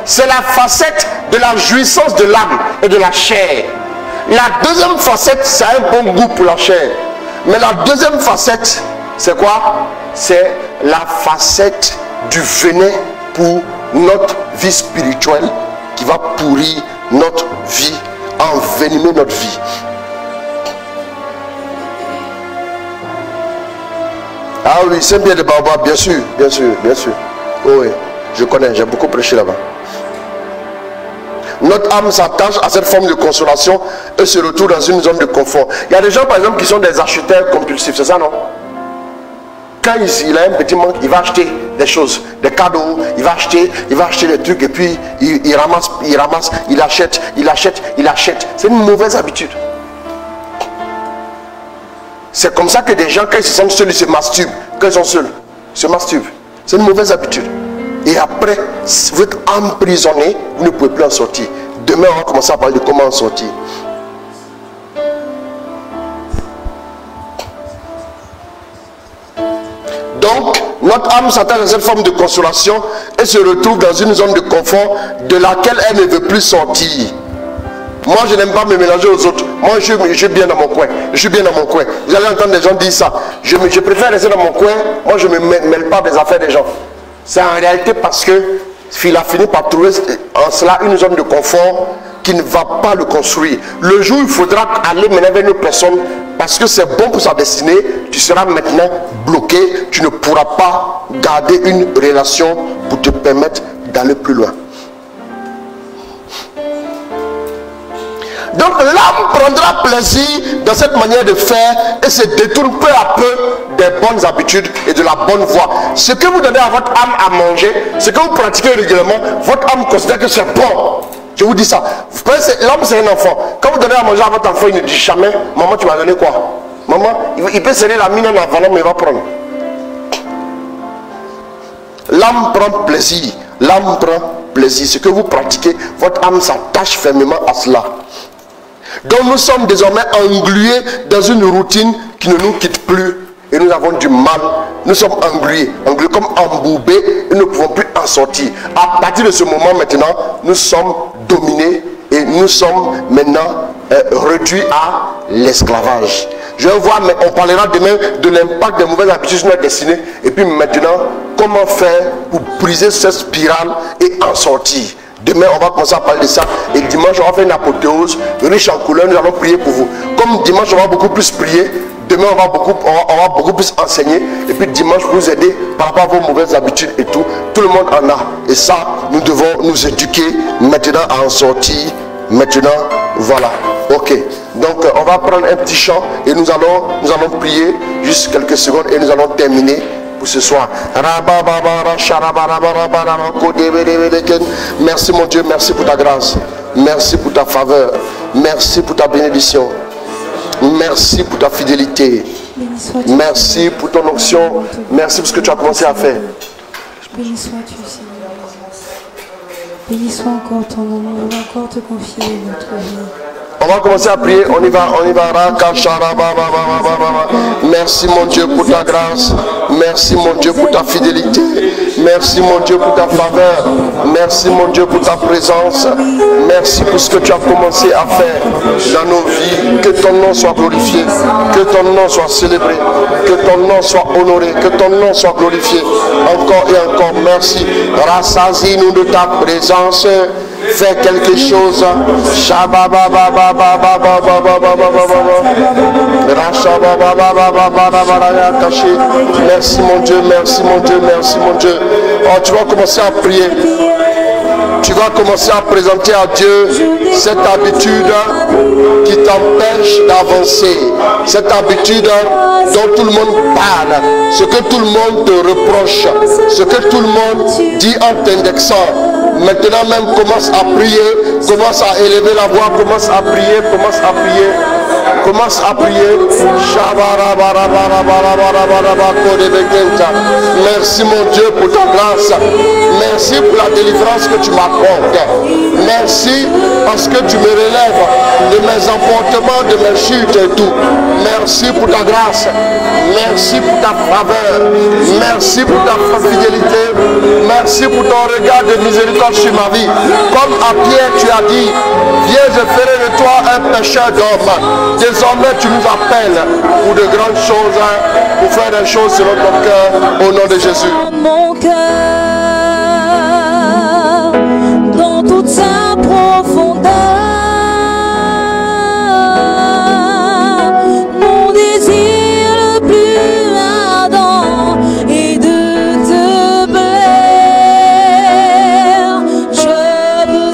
c'est la facette de la jouissance de l'âme et de la chair. La deuxième facette, c'est un bon goût pour la chair. Mais la deuxième facette, c'est quoi? C'est la facette du venin pour notre vie spirituelle qui va pourrir notre vie, envenimer notre vie. Ah oui, Saint-Pierre de Baobab, bien sûr, bien sûr, bien sûr. Oh oui, je connais, j'ai beaucoup prêché là-bas. notre âme s'attache à cette forme de consolation et se retrouve dans une zone de confort. Il y a des gens par exemple qui sont des acheteurs compulsifs, c'est ça non? Quand il a un petit manque, il va acheter des choses, des cadeaux, il va acheter des trucs et puis il ramasse, il achète. C'est une mauvaise habitude. C'est comme ça que des gens, quand ils se sentent seuls, ils se masturbent. Quand ils sont seuls, ils se masturbent. C'est une mauvaise habitude. Et après, vous êtes emprisonné, vous ne pouvez plus en sortir. Demain, on va commencer à parler de comment en sortir. Donc, notre âme s'attache à cette forme de consolation et se retrouve dans une zone de confort de laquelle elle ne veut plus sortir. Moi, je n'aime pas me mélanger aux autres. Moi, je suis bien dans mon coin. Je suis bien dans mon coin. Vous allez entendre des gens dire ça. Je préfère rester dans mon coin. Moi, je ne me mêle pas des affaires des gens. C'est en réalité parce qu'il a fini par trouver en cela une zone de confort qui ne va pas le construire. Le jour où il faudra aller maintenant vers une personne parce que c'est bon pour sa destinée, tu seras maintenant bloqué. Tu ne pourras pas garder une relation pour te permettre d'aller plus loin. Donc l'âme prendra plaisir dans cette manière de faire et se détourne peu à peu des bonnes habitudes et de la bonne voie. Ce que vous donnez à votre âme à manger, ce que vous pratiquez régulièrement, votre âme considère que c'est bon. Je vous dis ça. L'homme c'est un enfant. Quand vous donnez à manger à votre enfant, il ne dit jamais, maman tu m'as donné quoi? Maman, il peut serrer la mine en avalant, mais il va prendre. L'âme prend plaisir. L'âme prend plaisir. Ce que vous pratiquez, votre âme s'attache fermement à cela. Donc nous sommes désormais englués dans une routine qui ne nous quitte plus. Et nous avons du mal. Nous sommes englués comme embourbés et nous ne pouvons plus en sortir. À partir de ce moment maintenant, nous sommes dominés et nous sommes maintenant réduits à l'esclavage. Je vais voir, mais on parlera demain de l'impact des mauvaises habitudes sur notre destinée. Et puis maintenant, comment faire pour briser cette spirale et en sortir. Demain, on va commencer à parler de ça. Et dimanche, on va faire une apothéose riche en couleurs. Nous allons prier pour vous. Comme dimanche, on va beaucoup plus prier. Demain, on va beaucoup plus enseigner. Et puis dimanche, pour vous aider par rapport à vos mauvaises habitudes et tout. Tout le monde en a. Et ça, nous devons nous éduquer maintenant à en sortir. Maintenant, voilà. Ok. Donc, on va prendre un petit chant et nous allons prier juste quelques secondes et nous allons terminer pour ce soir. Merci mon Dieu, merci pour ta grâce. Merci pour ta faveur. Merci pour ta bénédiction. Merci pour ta fidélité. Merci pour ton onction. Merci pour ce que tu as commencé à faire.
Béni sois-tu, Seigneur. Béni soit encore ton nom. On va encore te confier notre vie.
On va commencer à prier, on y va. Merci mon Dieu pour ta grâce. Merci mon Dieu pour ta fidélité. Merci mon Dieu pour ta faveur. Merci mon Dieu pour ta présence. Merci pour ce que tu as commencé à faire dans nos vies. Que ton nom soit glorifié. Que ton nom soit célébré. Que ton nom soit honoré. Que ton nom soit glorifié. Encore et encore, merci. Rassasie-nous de ta présence. Fais quelque chose. Merci mon Dieu, merci mon Dieu, merci mon Dieu. Oh, tu vas commencer à prier. Tu vas commencer à présenter à Dieu cette habitude qui t'empêche d'avancer. Cette habitude dont tout le monde parle. Ce que tout le monde te reproche. Ce que tout le monde dit en t'indexant. Maintenant même, commence à prier. Commence à élever la voix. Commence à prier. Commence à prier. Commence à prier. Merci mon Dieu pour ta grâce. Merci pour la délivrance que tu m'apportes. Merci parce que tu me relèves de mes emportements, de mes chutes et tout. Merci pour ta grâce. Merci pour ta faveur. Merci pour ta fidélité. Merci pour ton regard de miséricorde sur ma vie. Comme à Pierre tu as dit, viens, je ferai de toi un pécheur d'homme. Désormais tu nous appelles pour de grandes choses, pour faire des choses selon ton cœur, au nom de Jésus.
Mon cœur, dans toute sa profondeur, mon désir le plus ardent est de te plaire. Je veux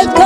être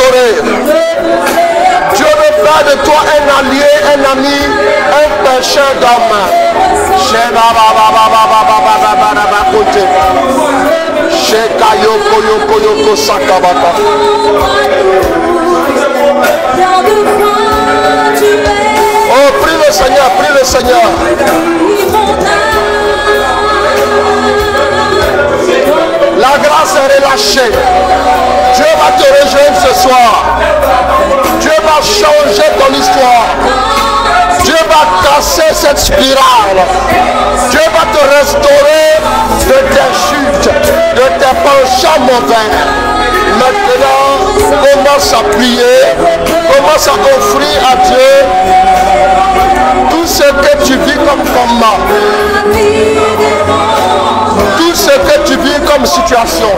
restaurer. Dieu veut faire de toi un allié, un ami, un pécheur d'homme. Oh, prie le Seigneur, prie le Seigneur. La grâce est relâchée. Dieu va te rejoindre ce soir. Dieu va changer ton histoire. Dieu va casser cette spirale. Dieu va te restaurer de tes chutes, de tes penchants mauvais. Maintenant, commence à prier, commence à offrir à Dieu tout ce que tu vis comme combat, tout ce que tu vis comme situation,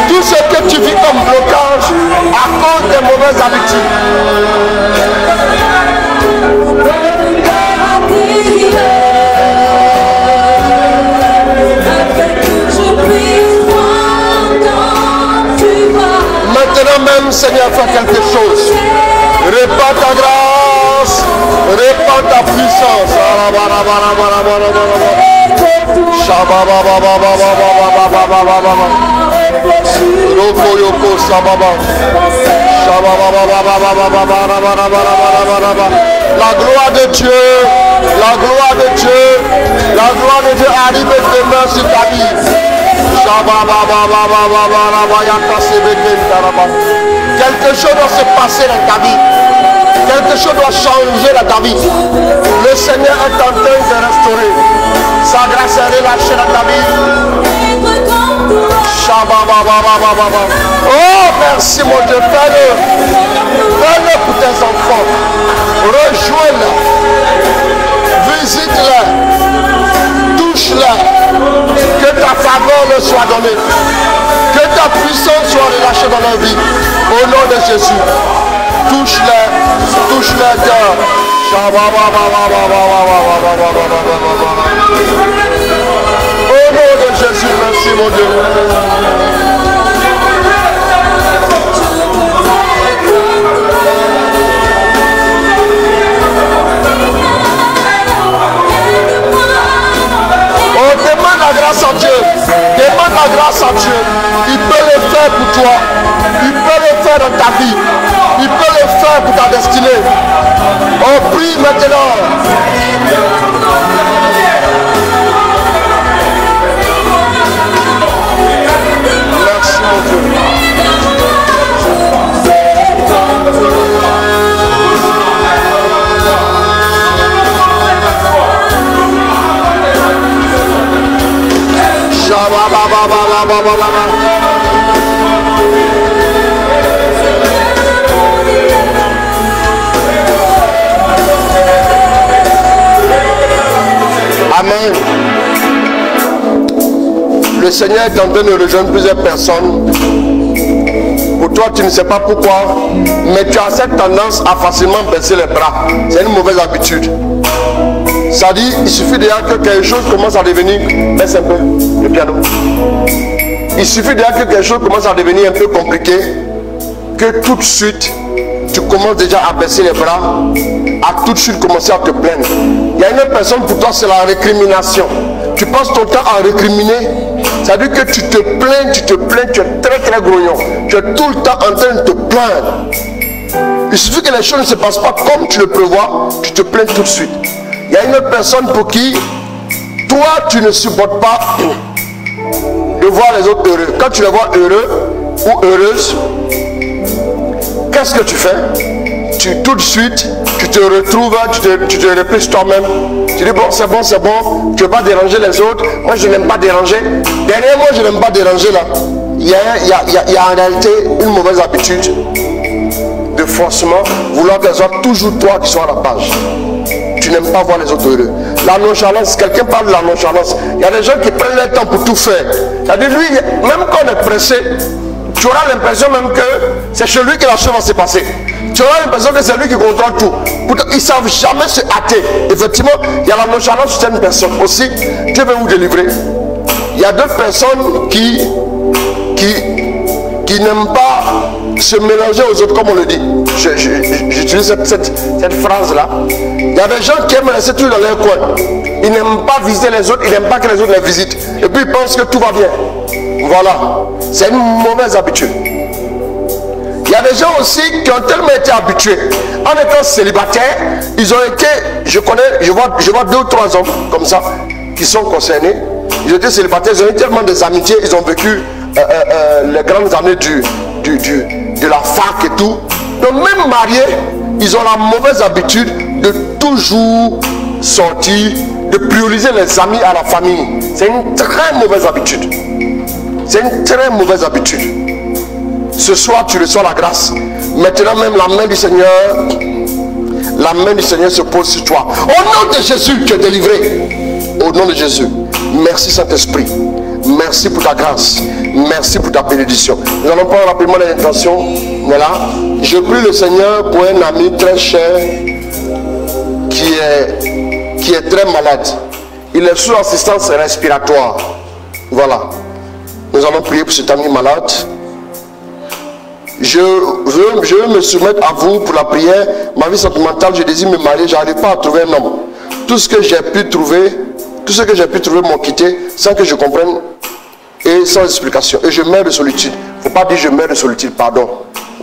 tout ce que tu vis comme blocage à cause des mauvaises habitudes. Maintenant même, Seigneur, fais quelque chose. Répands ta grâce, répands ta puissance. La gloire de Dieu, la gloire de Dieu, la gloire de Dieu arrive demain sur ta vie. Quelque chose doit se passer dans ta vie. Quelque chose doit changer dans ta vie. Le Seigneur est en train de restaurer. Sa grâce est relâchée dans ta vie. Oh, merci mon Dieu. Fais-le. Fais-le pour tes enfants. Rejoins-les. Visite-les. Touche-les. Que ta faveur leur soit donnée. Que ta puissance soit relâchée dans leur vie. Au nom de Jésus. Touche-les. Touche-les cœur. Au nom de Jésus, merci mon Dieu. Demande la grâce à Dieu. Demande la grâce à Dieu. Il peut le faire pour toi. Il peut le faire dans ta vie. Il peut le faire pour ta destinée. On prie maintenant. Merci mon Dieu. Amen. Le Seigneur est en train de rejoindre plusieurs personnes. Pour toi, tu ne sais pas pourquoi, mais tu as cette tendance à facilement baisser les bras. C'est une mauvaise habitude. Ça dit, il suffit déjà que quelque chose commence à devenir, baisse un peu le piano. Il suffit déjà que quelque chose commence à devenir un peu compliqué, que tout de suite, tu commences déjà à baisser les bras, à tout de suite commencer à te plaindre. Il y a une personne pour toi, c'est la récrimination. Tu passes ton temps à récriminer. Ça veut dire que tu te plains, tu es très très grognon. Tu es tout le temps en train de te plaindre. Il suffit que les choses ne se passent pas comme tu le prévois, tu te plains tout de suite. Il y a une personne pour qui, toi, tu ne supportes pas de voir les autres heureux. Quand tu les vois heureux ou heureuses, qu'est-ce que tu fais? Tout de suite, tu te retrouves, tu te replies toi-même. Tu dis bon, c'est bon, tu ne veux pas déranger les autres. Moi, je n'aime pas déranger. Derrière moi, je n'aime pas déranger là. Il y a en réalité une mauvaise habitude de forcément vouloir que ce soit toujours toi qui sois à la page. Tu n'aimes pas voir les autres heureux. La nonchalance, quelqu'un parle de la nonchalance. Il y a des gens qui prennent leur temps pour tout faire. C'est-à-dire lui, même quand on est pressé, tu auras l'impression même que c'est chez lui que la chose va se passer. Tu auras l'impression que c'est lui qui contrôle tout. Pourtant, ils ne savent jamais se hâter. Effectivement, il y a la nonchalance sur certaines personnes aussi. Dieu veut vous délivrer. Il y a deux personnes qui qui n'aiment pas se mélanger aux autres, comme on le dit. J'utilise cette phrase-là. Il y a des gens qui aiment rester toujours dans leur coin. Ils n'aiment pas visiter les autres, ils n'aiment pas que les autres les visitent. Et puis ils pensent que tout va bien. Voilà. C'est une mauvaise habitude. Il y a des gens aussi qui ont tellement été habitués. En étant célibataires, ils ont été, je vois 2 ou 3 hommes comme ça, qui sont concernés. Ils ont été célibataires, ils ont eu tellement des amitiés, ils ont vécu les grandes années de la fac et tout. Donc même mariés, ils ont la mauvaise habitude de toujours sortir, de prioriser les amis à la famille. C'est une très mauvaise habitude. C'est une très mauvaise habitude. Ce soir, tu reçois la grâce. Maintenant même, la main du Seigneur se pose sur toi. Au nom de Jésus, tu es délivré. Au nom de Jésus. Merci Saint-Esprit. Merci pour ta grâce. Merci pour ta bénédiction. Nous allons prendre rapidement les intentions. Voilà. Je prie le Seigneur pour un ami très cher qui est très malade. Il est sous assistance respiratoire. Voilà. Nous allons prier pour cet ami malade. Je veux me soumettre à vous pour la prière. Ma vie sentimentale, je désire me marier, je n'arrive pas à trouver un homme. Tout ce que j'ai pu trouver m'ont quitté sans que je comprenne et sans explication. Et je meurs de solitude. Il ne faut pas dire je meurs de solitude, pardon.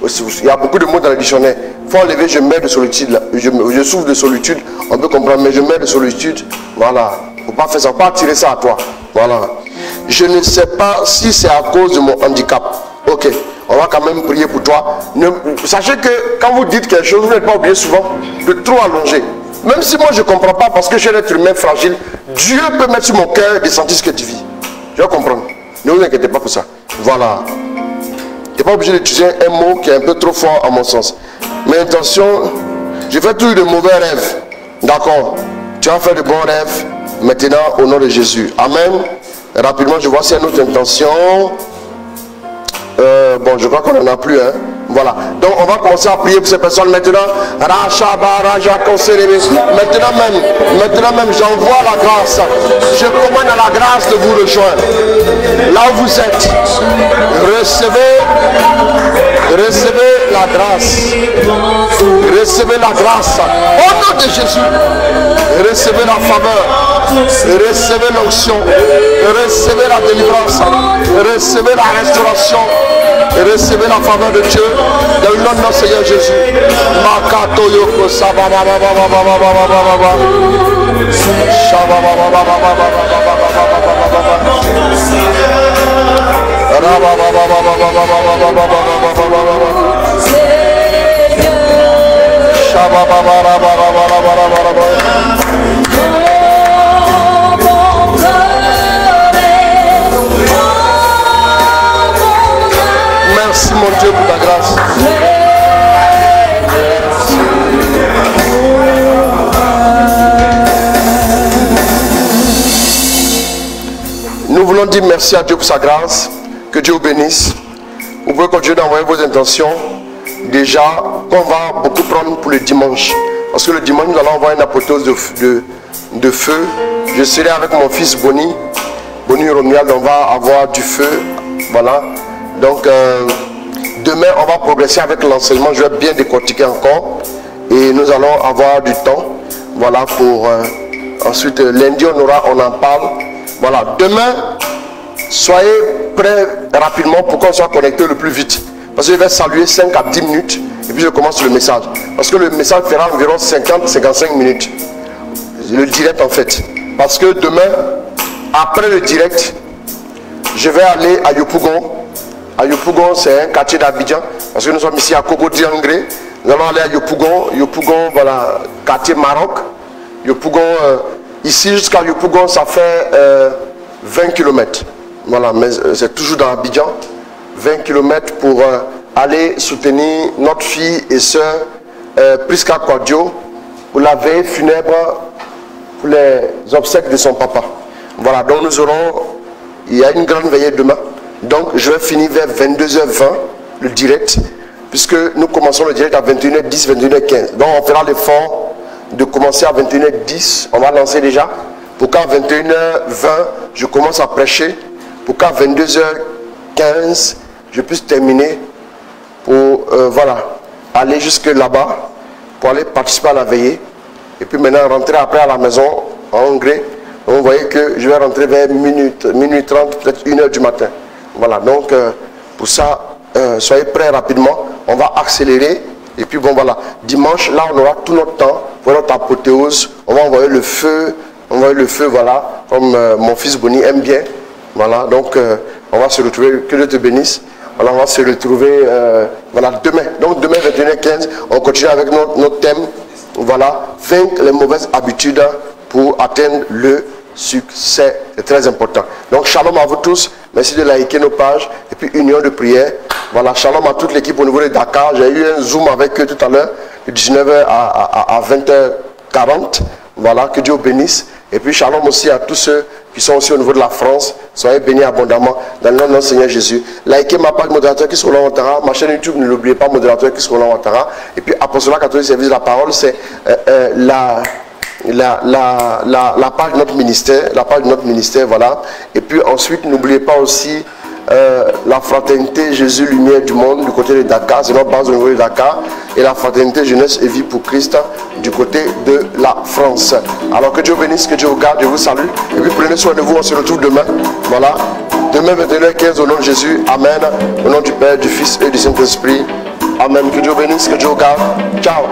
Il y a beaucoup de mots dans le dictionnaire. Il faut enlever je meurs de solitude. Je souffre de solitude, on peut comprendre, mais je meurs de solitude. Voilà. Il ne faut pas faire ça, il ne faut pas attirer ça à toi. Voilà. Je ne sais pas si c'est à cause de mon handicap. Ok. On va quand même prier pour toi. Sachez que quand vous dites quelque chose, vous n'êtes pas oublié souvent de trop allonger. Même si moi je ne comprends pas parce que je suis un être humain fragile, Dieu peut mettre sur mon cœur de sentir ce que tu vis. Je vais comprendre. Ne vous inquiétez pas pour ça. Voilà. Tu n'es pas obligé d'utiliser un mot qui est un peu trop fort à mon sens. Mais attention, je fais toujours de mauvais rêves. D'accord. Tu vas faire de bons rêves maintenant au nom de Jésus. Amen. Rapidement, je vois s'il y a une autre intention. Bon, je crois qu'on n'en a plus, hein. Voilà. Donc, on va commencer à prier pour ces personnes maintenant. Maintenant même, j'envoie la grâce. Je commande à la grâce de vous rejoindre. Là où vous êtes, recevez la grâce. Recevez la grâce. Au nom de Jésus, recevez la faveur. Recevez l'onction. Recevez la délivrance. Recevez la restauration. Recevez la faveur de Dieu dans le nom de notre Seigneur Jésus. Makato yoko sababa merci mon Dieu pour ta grâce. Nous voulons dire merci à Dieu pour sa grâce. Que Dieu vous bénisse. Vous pouvez continuer d'envoyer vos intentions. Déjà, on va beaucoup prendre pour le dimanche. Parce que le dimanche, nous allons envoyer une apothéose de feu. Je serai avec mon fils Bonnie Romial. On va avoir du feu. Voilà. Donc, demain, on va progresser avec l'enseignement. Je vais bien décortiquer encore. Et nous allons avoir du temps. Voilà, pour... ensuite, lundi, on en parle. Voilà, demain, soyez prêts rapidement pour qu'on soit connecté le plus vite. Parce que je vais saluer 5 à 10 minutes. Et puis, je commence le message. Parce que le message fera environ 50-55 minutes. Le direct, en fait. Parce que demain, après le direct, je vais aller à Yopougon. À Yopougon, c'est un quartier d'Abidjan. Parce que nous sommes ici à Kogo-Diangré. Nous allons aller à Yopougon. Yopougon, voilà, quartier Maroc. Yopougon, ici jusqu'à Yopougon, ça fait 20 km. Voilà, mais c'est toujours dans Abidjan. 20 km pour aller soutenir notre fille et soeur Priska Kwadio pour la veille funèbre, pour les obsèques de son papa. Voilà, donc nous aurons, il y a une grande veillée demain. Donc je vais finir vers 22h20 le direct, puisque nous commençons le direct à 21h10, 21h15. Donc on fera l'effort de commencer à 21h10, on va lancer déjà, pour qu'à 21h20, je commence à prêcher, pour qu'à 22h15, je puisse terminer pour voilà, aller jusque là-bas, pour aller participer à la veillée. Et puis maintenant rentrer après à la maison en Hongrie. Donc vous voyez que je vais rentrer vers minuit 30, peut-être 1h du matin. Voilà, donc pour ça, soyez prêts rapidement. On va accélérer. Et puis bon voilà, dimanche, là on aura tout notre temps pour notre apothéose. On va envoyer le feu, voilà, comme mon fils Bonnie aime bien. Voilà, donc on va se retrouver, que Dieu te bénisse. Voilà, on va se retrouver voilà, demain. Donc demain 21h15, on continue avec notre thème. Voilà, vaincre les mauvaises habitudes pour atteindre le succès. C'est très important. Donc shalom à vous tous. Merci de liker nos pages. Et puis union de prière. Voilà, shalom à toute l'équipe au niveau de Dakar. J'ai eu un zoom avec eux tout à l'heure, de 19h à 20h40. Voilà, que Dieu bénisse. Et puis shalom aussi à tous ceux qui sont aussi au niveau de la France. Soyez bénis abondamment dans le nom de notre Seigneur Jésus. Likez ma page modérateur qui sera Ouattara. Ma chaîne YouTube, ne l'oubliez pas, modérateur qui sera Ouattara. Et puis Apostolat catholique service de la parole, c'est la page de notre ministère. La page de notre ministère, voilà. Et puis ensuite, n'oubliez pas aussi la fraternité Jésus Lumière du monde du côté de Dakar, c'est notre base au niveau de Dakar, et la fraternité Jeunesse et Vie pour Christ du côté de la France. Alors que Dieu bénisse, que Dieu vous garde, je vous salue, et puis prenez soin de vous, on se retrouve demain, voilà, demain 21h15 au nom de Jésus, Amen, au nom du Père, du Fils et du Saint-Esprit, Amen, que Dieu bénisse, que Dieu vous garde, ciao.